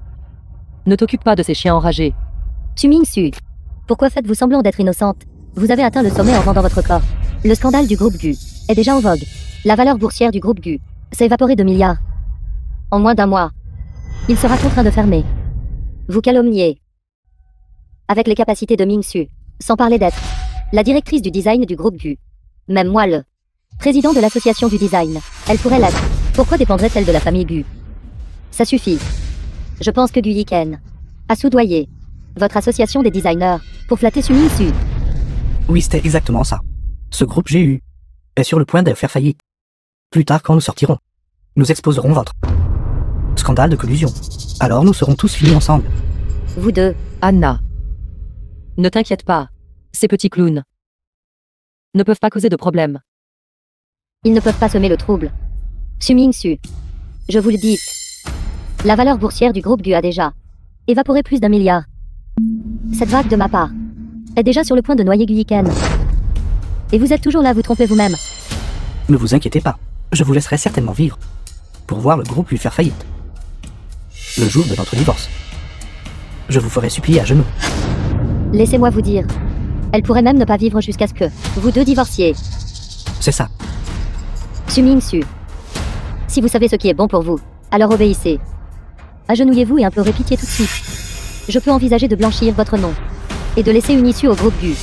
ne t'occupe pas de ces chiens enragés. Su Ming-su, pourquoi faites-vous semblant d'être innocente? Vous avez atteint le sommet en vendant votre corps. Le scandale du groupe Gu est déjà en vogue. La valeur boursière du groupe Gu s'est évaporée de milliards. En moins d'un mois, il sera contraint de fermer. Vous calomniez. Avec les capacités de Ming-su, sans parler d'être la directrice du design du groupe Gu. Même moi, le président de l'association du design, elle pourrait l'être. Pourquoi dépendrait-elle de la famille Gu? Ça suffit. Je pense que Gu Yiken a soudoyé votre association des designers pour flatter Su Ming-su. Oui, c'était exactement ça. Ce groupe GU est sur le point de faire faillite. Plus tard, quand nous sortirons, nous exposerons votre scandale de collusion. Alors nous serons tous finis ensemble. Vous deux, Anna, ne t'inquiète pas. Ces petits clowns ne peuvent pas causer de problème. ils ne peuvent pas semer le trouble. Su Ming-su, je vous le dis. La valeur boursière du groupe Gu a déjà évaporé plus d'1 milliard. Cette vague de ma part est déjà sur le point de noyer Gu Yiken. Et vous êtes toujours là à vous tromper vous-même. Ne vous inquiétez pas, je vous laisserai certainement vivre pour voir le groupe lui faire faillite. Le jour de notre divorce. je vous ferai supplier à genoux. Laissez-moi vous dire. Elle pourrait même ne pas vivre jusqu'à ce que vous deux divorciez. C'est ça. Su Ming-su. Si vous savez ce qui est bon pour vous, alors obéissez. Agenouillez-vous et implorez pitié tout de suite. Je peux envisager de blanchir votre nom. Et de laisser une issue au groupe Gu.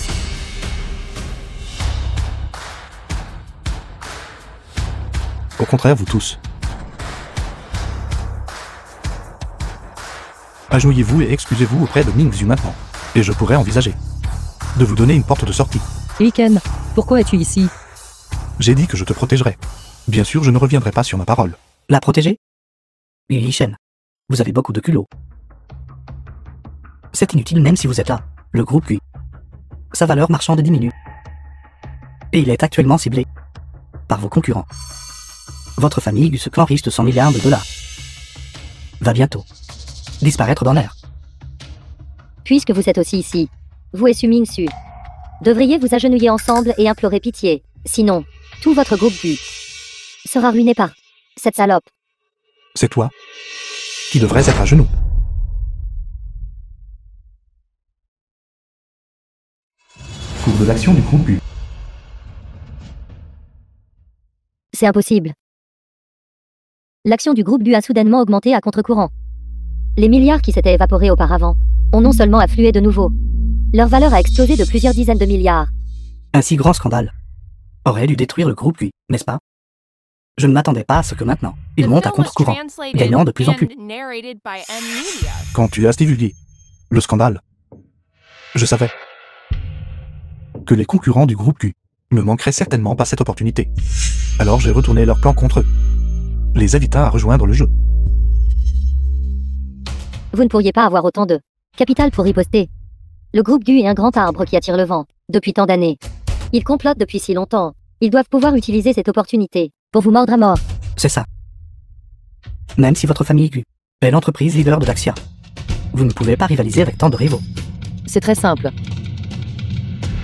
Au contraire, vous tous. Agenouillez-vous et excusez-vous auprès de Ming-Zu maintenant. Et je pourrais envisager de vous donner une porte de sortie. Riken, pourquoi es-tu ici? J'ai dit que je te protégerais. Bien sûr, je ne reviendrai pas sur ma parole. La protéger? Li Shen, vous avez beaucoup de culot. C'est inutile même si vous êtes là. Le groupe Gu. Sa valeur marchande diminue. Et il est actuellement ciblé par vos concurrents. Votre famille Gu, ce clan riche de 100 milliards de dollars, va bientôt disparaître dans l'air. Puisque vous êtes aussi ici, vous et Su Ming-su, devriez vous agenouiller ensemble et implorer pitié. Sinon, tout votre groupe Gu sera ruiné par cette salope. C'est toi qui devrais être à genoux. Cours de l'action du groupe Gu. C'est impossible. L'action du groupe Gu a soudainement augmenté à contre-courant. Les milliards qui s'étaient évaporés auparavant ont non seulement afflué de nouveau, leur valeur a explosé de plusieurs dizaines de milliards. Un si grand scandale aurait dû détruire le groupe Gu, n'est-ce pas? Je ne m'attendais pas à ce que maintenant, il monte à contre-courant, gagnant de plus en plus. Quand tu as divulgué le scandale, je savais que les concurrents du groupe Gu ne manqueraient certainement pas cette opportunité. Alors j'ai retourné leur plan contre eux, les évitant à rejoindre le jeu. Vous ne pourriez pas avoir autant de capital pour riposter. Le groupe Gu est un grand arbre qui attire le vent, depuis tant d'années. Ils complotent depuis si longtemps. Ils doivent pouvoir utiliser cette opportunité pour vous mordre à mort. C'est ça. Même si votre famille Gu est l'entreprise leader de Daxia, vous ne pouvez pas rivaliser avec tant de rivaux. C'est très simple.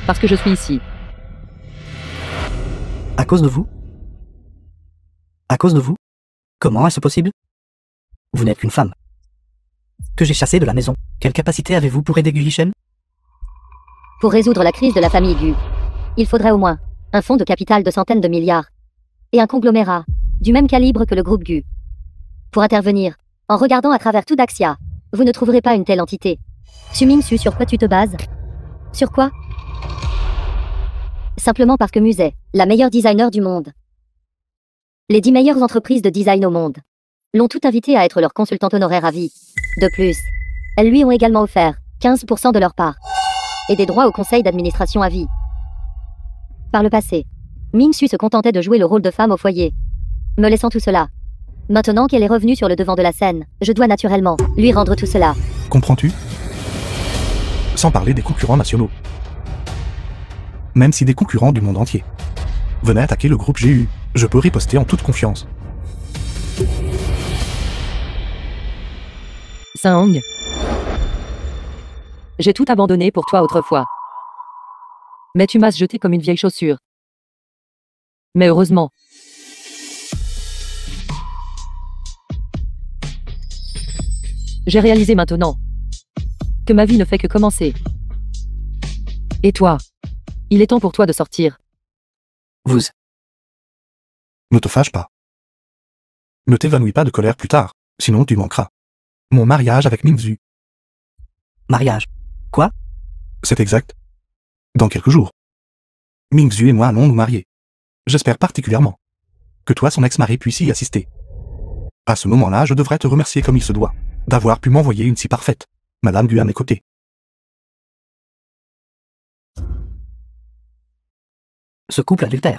Parce que je suis ici. À cause de vous? À cause de vous? Comment est-ce possible? Vous n'êtes qu'une femme que j'ai chassée de la maison. Quelle capacité avez-vous pour aider Gu Shen? Pour résoudre la crise de la famille Gu, il faudrait au moins un fonds de capital de centaines de milliards et un conglomérat du même calibre que le groupe Gu. Pour intervenir, en regardant à travers tout Daxia, vous ne trouverez pas une telle entité. Su Ming-su, sur quoi tu te bases? Sur quoi? Simplement parce que Muse est la meilleure designer du monde. Les 10 meilleures entreprises de design au monde l'ont tout invité à être leur consultante honoraire à vie. De plus, elles lui ont également offert 15% de leur part et des droits au conseil d'administration à vie. Par le passé, Ming-su se contentait de jouer le rôle de femme au foyer, me laissant tout cela. Maintenant qu'elle est revenue sur le devant de la scène, je dois naturellement lui rendre tout cela. Comprends-tu? Sans parler des concurrents nationaux. Même si des concurrents du monde entier venaient attaquer le groupe GU, je peux riposter en toute confiance. Sang. J'ai tout abandonné pour toi autrefois. Mais tu m'as jeté comme une vieille chaussure. Mais heureusement. J'ai réalisé maintenant que ma vie ne fait que commencer. Et toi? Il est temps pour toi de sortir. Vous. Ne te fâche pas. Ne t'évanouis pas de colère plus tard, sinon tu manqueras mon mariage avec Ming-Zu. Mariage. Quoi? C'est exact. Dans quelques jours. Ming-Zu et moi allons nous marier. J'espère particulièrement que toi, son ex-mari, puisse y assister. À ce moment-là, je devrais te remercier comme il se doit, d'avoir pu m'envoyer une si parfaite Madame Gu à mes côtés. Ce couple adultère.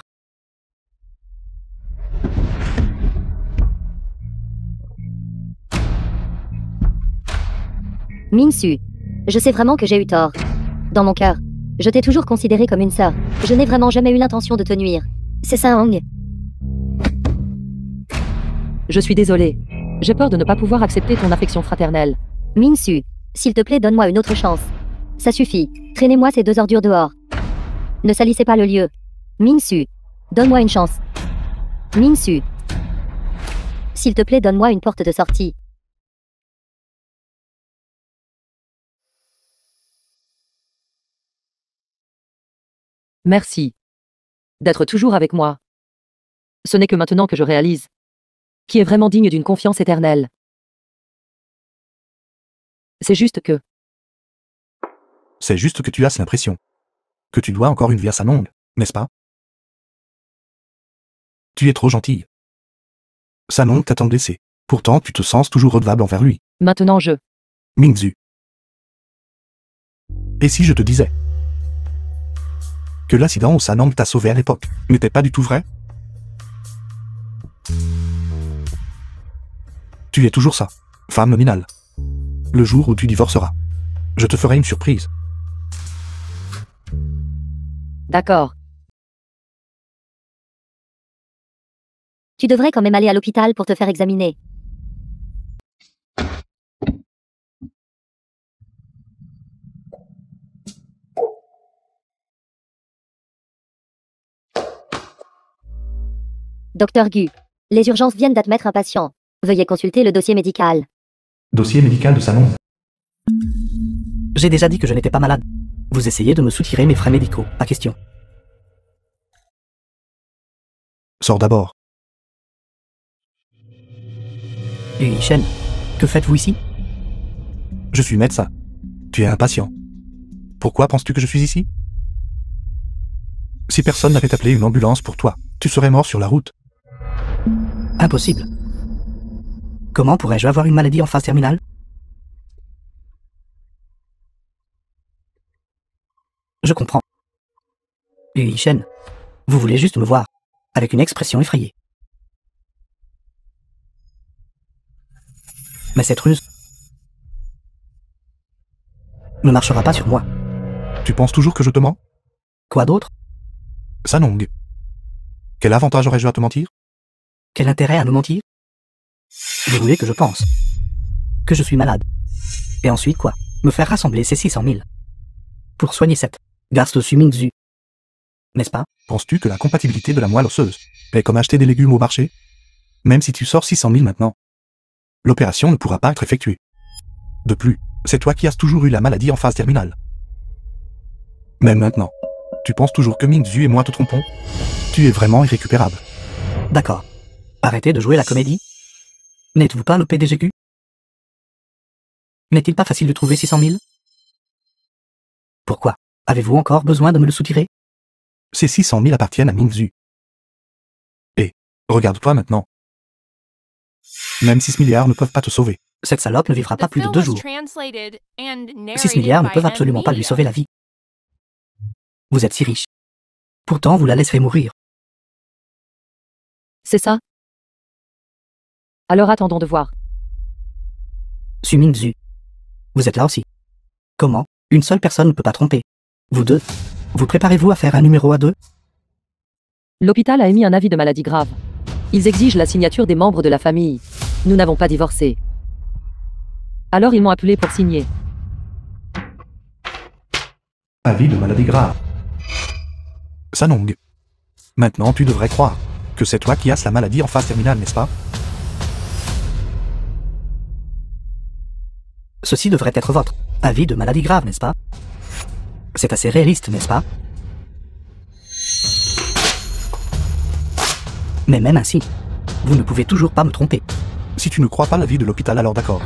Ming-su, je sais vraiment que j'ai eu tort. Dans mon cœur, je t'ai toujours considéré comme une sœur. Je n'ai vraiment jamais eu l'intention de te nuire. C'est ça, Hong. Je suis désolée. J'ai peur de ne pas pouvoir accepter ton affection fraternelle. Ming-su, s'il te plaît, donne-moi une autre chance. Ça suffit. Traînez-moi ces deux ordures dehors. Ne salissez pas le lieu. Ming-su, donne-moi une chance. Ming-su, s'il te plaît, donne-moi une porte de sortie. Merci. D'être toujours avec moi. Ce n'est que maintenant que je réalise. Qui est vraiment digne d'une confiance éternelle. C'est juste que... C'est juste que tu as l'impression que tu dois encore une vie à Sanong, n'est-ce pas? Tu es trop gentille. Sanong t'a tant blessé. Pourtant tu te sens toujours redevable envers lui. Maintenant je... Mingzhu. Et si je te disais que l'incident où Sanong t'a sauvé à l'époque n'était pas du tout vrai? Tu es toujours ça, femme nominale. Le jour où tu divorceras, je te ferai une surprise. D'accord. Tu devrais quand même aller à l'hôpital pour te faire examiner. Docteur Gu, les urgences viennent d'admettre un patient. Veuillez consulter le dossier médical. Dossier médical de Sanong. J'ai déjà dit que je n'étais pas malade. Vous essayez de me soutirer mes frais médicaux, pas question. Sors d'abord. Et Shen, que faites-vous ici? Je suis médecin. Tu es un patient. Pourquoi penses-tu que je suis ici? Si personne n'avait appelé une ambulance pour toi, tu serais mort sur la route. Impossible. Comment pourrais-je avoir une maladie en phase terminale? Je comprends. Et Shen, vous voulez juste me voir, avec une expression effrayée. Mais cette ruse ne marchera pas sur moi. Tu penses toujours que je te mens? Quoi d'autre? Sanong. Quel avantage aurais-je à te mentir? Quel intérêt à me mentir? Vous voulez que je pense que je suis malade. Et ensuite quoi? Me faire rassembler ces 600 000 pour soigner cette garce de Mingzhu. N'est-ce pas? Penses-tu que la compatibilité de la moelle osseuse est comme acheter des légumes au marché? Même si tu sors 600 000 maintenant, l'opération ne pourra pas être effectuée. De plus, c'est toi qui as toujours eu la maladie en phase terminale. Même maintenant, tu penses toujours que Mingzhu et moi te trompons? Tu es vraiment irrécupérable. D'accord. Arrêtez de jouer la comédie. N'êtes-vous pas le PDGQ? N'est-il pas facile de trouver 600 000? Pourquoi? Avez-vous encore besoin de me le soutirer? Ces 600 000 appartiennent à Mingzhu. Et, regarde-toi maintenant. Même 6 milliards ne peuvent pas te sauver. Cette salope ne vivra pas The plus de film 2 was jours. translated and 6 narrated milliards ne by peuvent M. absolument pas lui Media. sauver la vie. Vous êtes si riche. Pourtant, vous la laisserez mourir. C'est ça? Alors attendons de voir. Mingzhu. Vous êtes là aussi. Comment? Une seule personne ne peut pas tromper. Vous deux. Vous préparez-vous à faire un numéro à deux? L'hôpital a émis un avis de maladie grave. Ils exigent la signature des membres de la famille. Nous n'avons pas divorcé. Alors ils m'ont appelé pour signer. Avis de maladie grave. Sanong. Maintenant tu devrais croire que c'est toi qui as la maladie en phase terminale, n'est-ce pas? Ceci devrait être votre avis de maladie grave, n'est-ce pas? C'est assez réaliste, n'est-ce pas? Mais même ainsi, vous ne pouvez toujours pas me tromper. Si tu ne crois pas l'avis de l'hôpital, alors d'accord.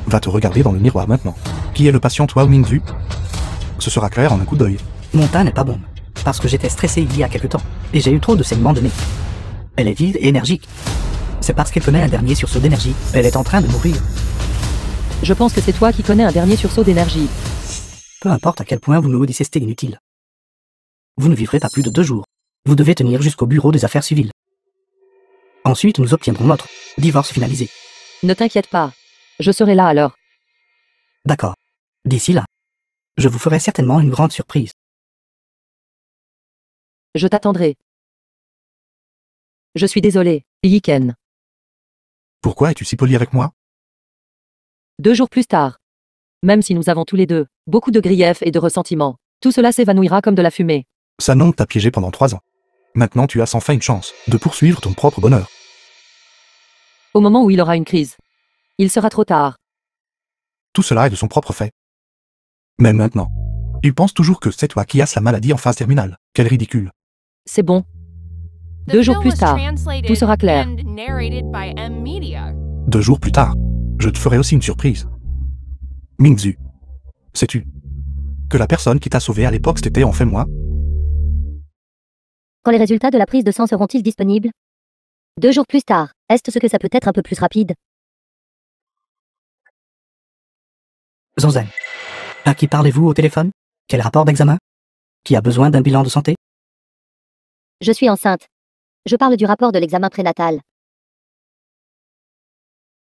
Va te regarder dans le miroir maintenant. Qui est le patient, toi ou Mingzhu? Ce sera clair en un coup d'œil. Mon teint n'est pas bon, parce que j'étais stressé il y a quelque temps, et j'ai eu trop de saignements de nez. Elle est vive et énergique. C'est parce qu'elle connaît un dernier sursaut d'énergie. Elle est en train de mourir. Je pense que c'est toi qui connais un dernier sursaut d'énergie. Peu importe à quel point vous me maudissez, c'est inutile. Vous ne vivrez pas plus de 2 jours. Vous devez tenir jusqu'au bureau des affaires civiles. Ensuite, nous obtiendrons notre divorce finalisé. Ne t'inquiète pas. Je serai là alors. D'accord. D'ici là, je vous ferai certainement une grande surprise. Je t'attendrai. Je suis désolé, Yiken. Pourquoi es-tu si poli avec moi? 2 jours plus tard. Même si nous avons tous les deux beaucoup de griefs et de ressentiments, tout cela s'évanouira comme de la fumée. Sanong t'a piégé pendant 3 ans. Maintenant tu as enfin une chance de poursuivre ton propre bonheur. Au moment où il aura une crise, il sera trop tard. Tout cela est de son propre fait. Même maintenant, Il pense toujours que c'est toi qui as la maladie en phase terminale. Quel ridicule. C'est bon. The 2 jours film plus was tard, translated tout sera clair. and narrated by M Media. 2 jours plus tard, je te ferai aussi une surprise. Mingzu. Sais-tu que la personne qui t'a sauvé à l'époque c'était en fait moi? Quand les résultats de la prise de sang seront-ils disponibles? 2 jours plus tard, est-ce que ça peut être un peu plus rapide? Zanzen. À qui parlez-vous au téléphone? Quel rapport d'examen? Qui a besoin d'un bilan de santé? Je suis enceinte. Je parle du rapport de l'examen prénatal.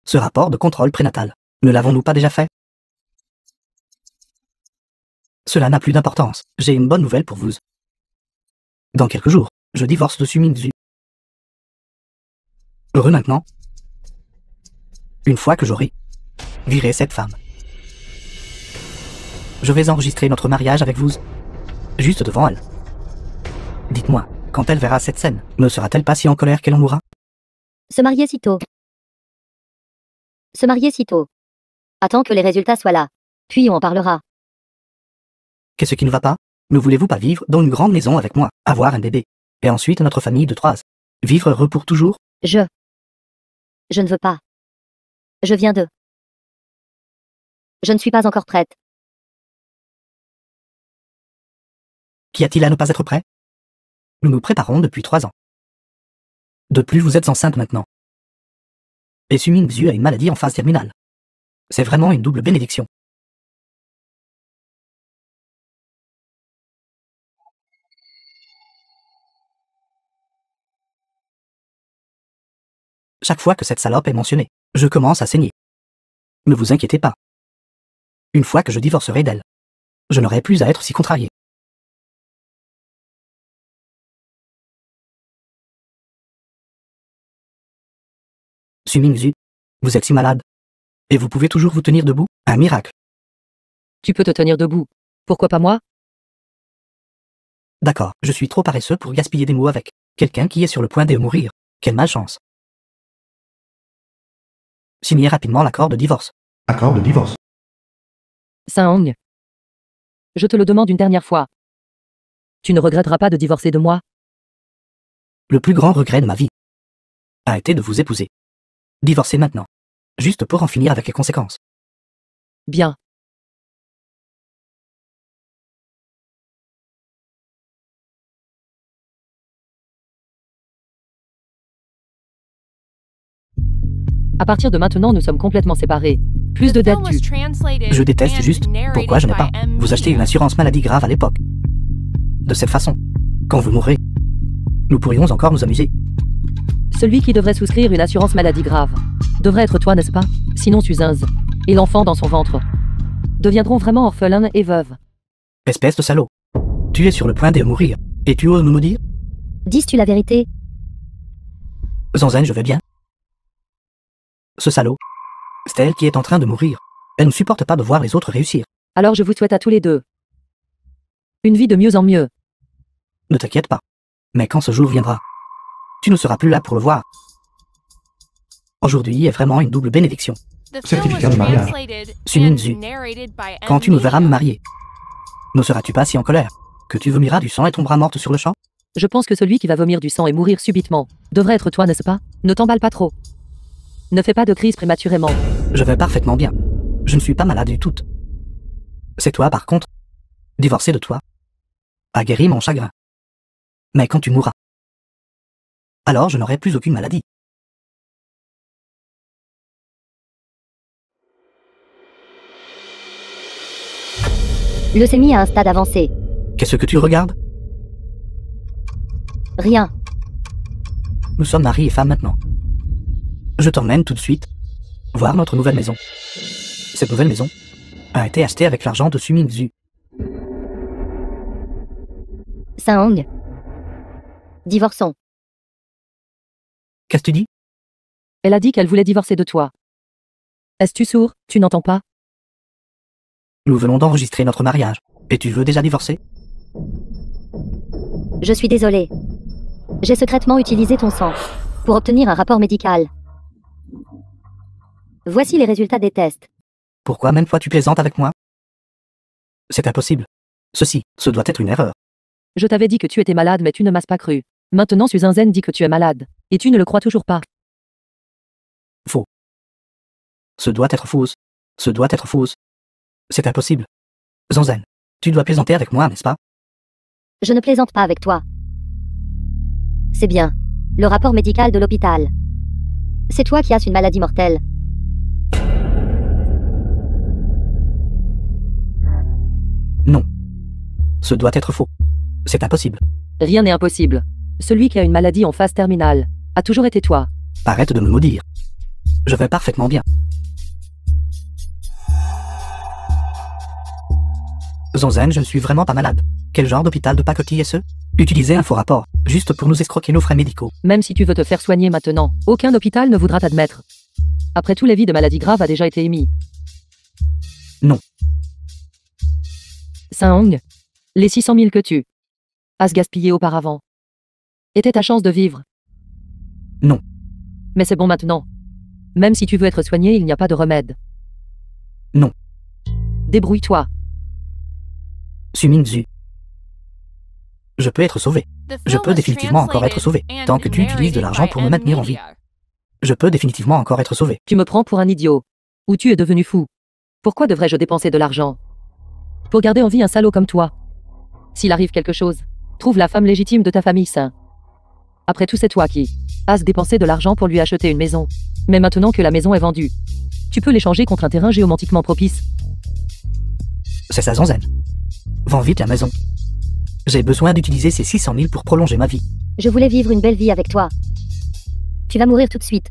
Ce rapport de contrôle prénatal, ne l'avons-nous pas déjà fait? Cela n'a plus d'importance. J'ai une bonne nouvelle pour vous. Dans quelques jours, je divorce de Sumingzu. Heureux maintenant? Une fois que j'aurai viré cette femme, je vais enregistrer notre mariage avec vous, juste devant elle. Dites-moi, quand elle verra cette scène, ne sera-t-elle pas si en colère qu'elle en mourra? Se marier si tôt. Se marier si tôt. Attends que les résultats soient là. Puis on en parlera. Qu'est-ce qui ne va pas? Ne voulez-vous pas vivre dans une grande maison avec moi, avoir un bébé, et ensuite notre famille de 3, vivre heureux pour toujours? Je ne veux pas. Je viens de. Je ne suis pas encore prête. Qu'y a-t-il à ne pas être prêt? Nous nous préparons depuis 3 ans. De plus, vous êtes enceinte maintenant. Et Sumingzu a une maladie en phase terminale. C'est vraiment une double bénédiction. Chaque fois que cette salope est mentionnée, je commence à saigner. Ne vous inquiétez pas. Une fois que je divorcerai d'elle, je n'aurai plus à être si contrarié. Sumingzu, vous êtes si malade. Et vous pouvez toujours vous tenir debout? Un miracle. Tu peux te tenir debout. Pourquoi pas moi? D'accord, je suis trop paresseux pour gaspiller des mots avec quelqu'un qui est sur le point de mourir. Quelle malchance. Signez rapidement l'accord de divorce. Accord de divorce. Saong. Je te le demande une dernière fois. Tu ne regretteras pas de divorcer de moi? Le plus grand regret de ma vie a été de vous épouser. Divorcez maintenant. Juste pour en finir avec les conséquences. Bien. À partir de maintenant, nous sommes complètement séparés. Plus de The dettes film was dues. translated Je déteste and juste narrated pourquoi je n'ai pas by M vous acheter une Media. assurance maladie grave à l'époque. De cette façon, quand vous mourrez, nous pourrions encore nous amuser. Celui qui devrait souscrire une assurance maladie grave devrait être toi, n'est-ce pas? Sinon Suzinz et l'enfant dans son ventre deviendront vraiment orphelins et veuves. Espèce de salaud. Tu es sur le point de mourir. Et tu oses nous maudire? Dis-tu la vérité? Zanzen, je vais bien. Ce salaud. C'est elle qui est en train de mourir. Elle ne supporte pas de voir les autres réussir. Alors je vous souhaite à tous les deux une vie de mieux en mieux. Ne t'inquiète pas. Mais quand ce jour viendra, tu ne seras plus là pour le voir. Aujourd'hui est vraiment une double bénédiction. The film Certificat was de mariage. translated Sumingzu. and narrated by M Quand tu me verras me Media. marier, ne seras-tu pas si en colère que tu vomiras du sang et tomberas morte sur le champ? Je pense que celui qui va vomir du sang et mourir subitement devrait être toi, n'est-ce pas? Ne t'emballe pas trop. Ne fais pas de crise prématurément. Je vais parfaitement bien. Je ne suis pas malade du tout. C'est toi, par contre, divorcé de toi, a guéri mon chagrin. Mais quand tu mourras, alors je n'aurai plus aucune maladie. Leucémie à un stade avancé. Qu'est-ce que tu regardes? Rien. Nous sommes mari et femme maintenant. Je t'emmène tout de suite voir notre nouvelle maison. Cette nouvelle maison a été achetée avec l'argent de Sumingzu. Saong. Divorçons. Qu'est-ce que tu dis? Elle a dit qu'elle voulait divorcer de toi. Est-ce-tu sourd? Tu n'entends pas? Nous venons d'enregistrer notre mariage. Et tu veux déjà divorcer? Je suis désolée. J'ai secrètement utilisé ton sang pour obtenir un rapport médical. Voici les résultats des tests. Pourquoi même fois tu plaisantes avec moi? C'est impossible. Ce doit être une erreur. Je t'avais dit que tu étais malade mais tu ne m'as pas cru. Maintenant Suzinzen dit que tu es malade. Et tu ne le crois toujours pas. Faux. Ce doit être fausse. Ce doit être fausse. C'est impossible. Zanzen, tu dois plaisanter avec moi, n'est-ce pas? Je ne plaisante pas avec toi. C'est bien. Le rapport médical de l'hôpital. C'est toi qui as une maladie mortelle. Non. Ce doit être faux. C'est impossible. Rien n'est impossible. Celui qui a une maladie en phase terminale a toujours été toi. Arrête de me maudire. Je vais parfaitement bien. Zanzen, je ne suis vraiment pas malade. Quel genre d'hôpital de pacotille est-ce? Utiliser un faux rapport, juste pour nous escroquer nos frais médicaux. Même si tu veux te faire soigner maintenant, aucun hôpital ne voudra t'admettre. Après tout, l'avis de maladie grave a déjà été émis. Non. Saong, les 600 000 que tu as gaspillés auparavant était ta chance de vivre. Non. Mais c'est bon maintenant. Même si tu veux être soigné, il n'y a pas de remède. Non. Débrouille-toi. Suminzu. Je peux être sauvé. The Je film peux was définitivement encore être sauvé, translated and tant que tu utilises de narrated l'argent by pour me M maintenir en vie. Media. Je peux définitivement encore être sauvé. Tu me prends pour un idiot. Ou tu es devenu fou. Pourquoi devrais-je dépenser de l'argent pour garder en vie un salaud comme toi? S'il arrive quelque chose, trouve la femme légitime de ta famille sain. Après tout, c'est toi qui as dépensé de l'argent pour lui acheter une maison. Mais maintenant que la maison est vendue, tu peux l'échanger contre un terrain géomantiquement propice. C'est ça, Zanzen. Vends vite la maison. J'ai besoin d'utiliser ces 600 000 pour prolonger ma vie. Je voulais vivre une belle vie avec toi. Tu vas mourir tout de suite.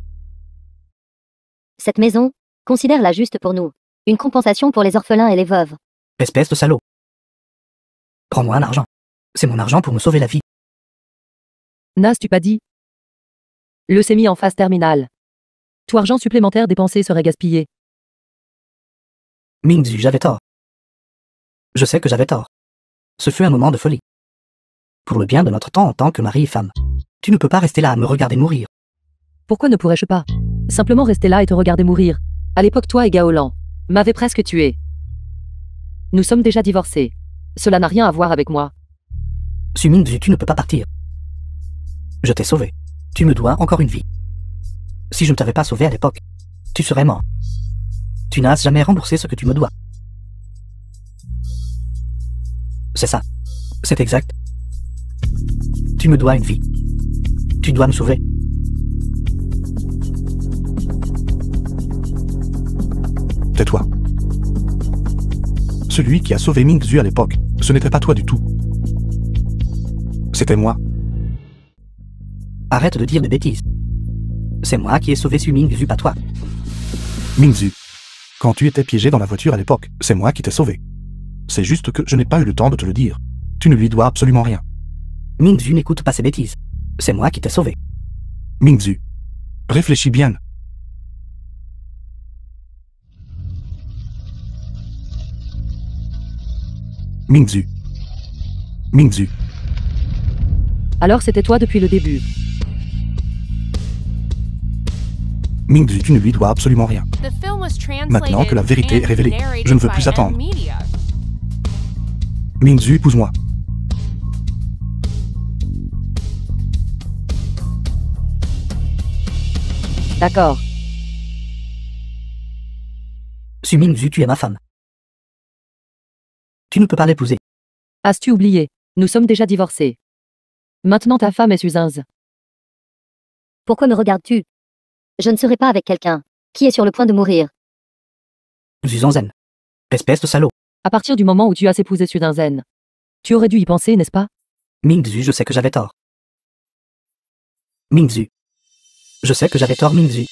Cette maison, considère-la juste pour nous. Une compensation pour les orphelins et les veuves. Espèce de salaud. Prends-moi l'argent. C'est mon argent pour me sauver la vie. N'as-tu pas dit? Leucémie en phase terminale. Tout argent supplémentaire dépensé serait gaspillé. Mingzu, j'avais tort. Je sais que j'avais tort. Ce fut un moment de folie. Pour le bien de notre temps en tant que mari et femme, tu ne peux pas rester là à me regarder mourir. Pourquoi ne pourrais-je pas simplement rester là et te regarder mourir? À l'époque, toi et Gaolan m'avaient presque tué. Nous sommes déjà divorcés. Cela n'a rien à voir avec moi. Suminzu, tu ne peux pas partir. Je t'ai sauvé. Tu me dois encore une vie. Si je ne t'avais pas sauvé à l'époque, tu serais mort. Tu n'as jamais remboursé ce que tu me dois. C'est ça. C'est exact. Tu me dois une vie. Tu dois me sauver. Tais-toi. Celui qui a sauvé Mingzu à l'époque, ce n'était pas toi du tout. C'était moi. Arrête de dire des bêtises. C'est moi qui ai sauvé Suminzu, pas toi. Mingzu. Quand tu étais piégé dans la voiture à l'époque, c'est moi qui t'ai sauvé. C'est juste que je n'ai pas eu le temps de te le dire. Tu ne lui dois absolument rien. Mingzu, n'écoute pas ces bêtises. C'est moi qui t'ai sauvé. Mingzu. Réfléchis bien. Mingzu. Mingzu. Alors c'était toi depuis le début. Mingzu, tu ne lui dois absolument rien. The film was translated Maintenant que la vérité est and révélée, narrated je ne veux by plus M attendre. Media. Mingzu, épouse-moi. D'accord. Suminzu, tu es ma femme. Tu ne peux pas l'épouser. As-tu oublié? Nous sommes déjà divorcés. Maintenant ta femme est Suzinz. Pourquoi me regardes-tu? Je ne serai pas avec quelqu'un qui est sur le point de mourir. Zuzanzen. Espèce de salaud. À partir du moment où tu as épousé Suzinzen, tu aurais dû y penser, n'est-ce pas? Mingzu, je sais que j'avais tort. Mingzu. Je sais que j'avais tort, Mingzu.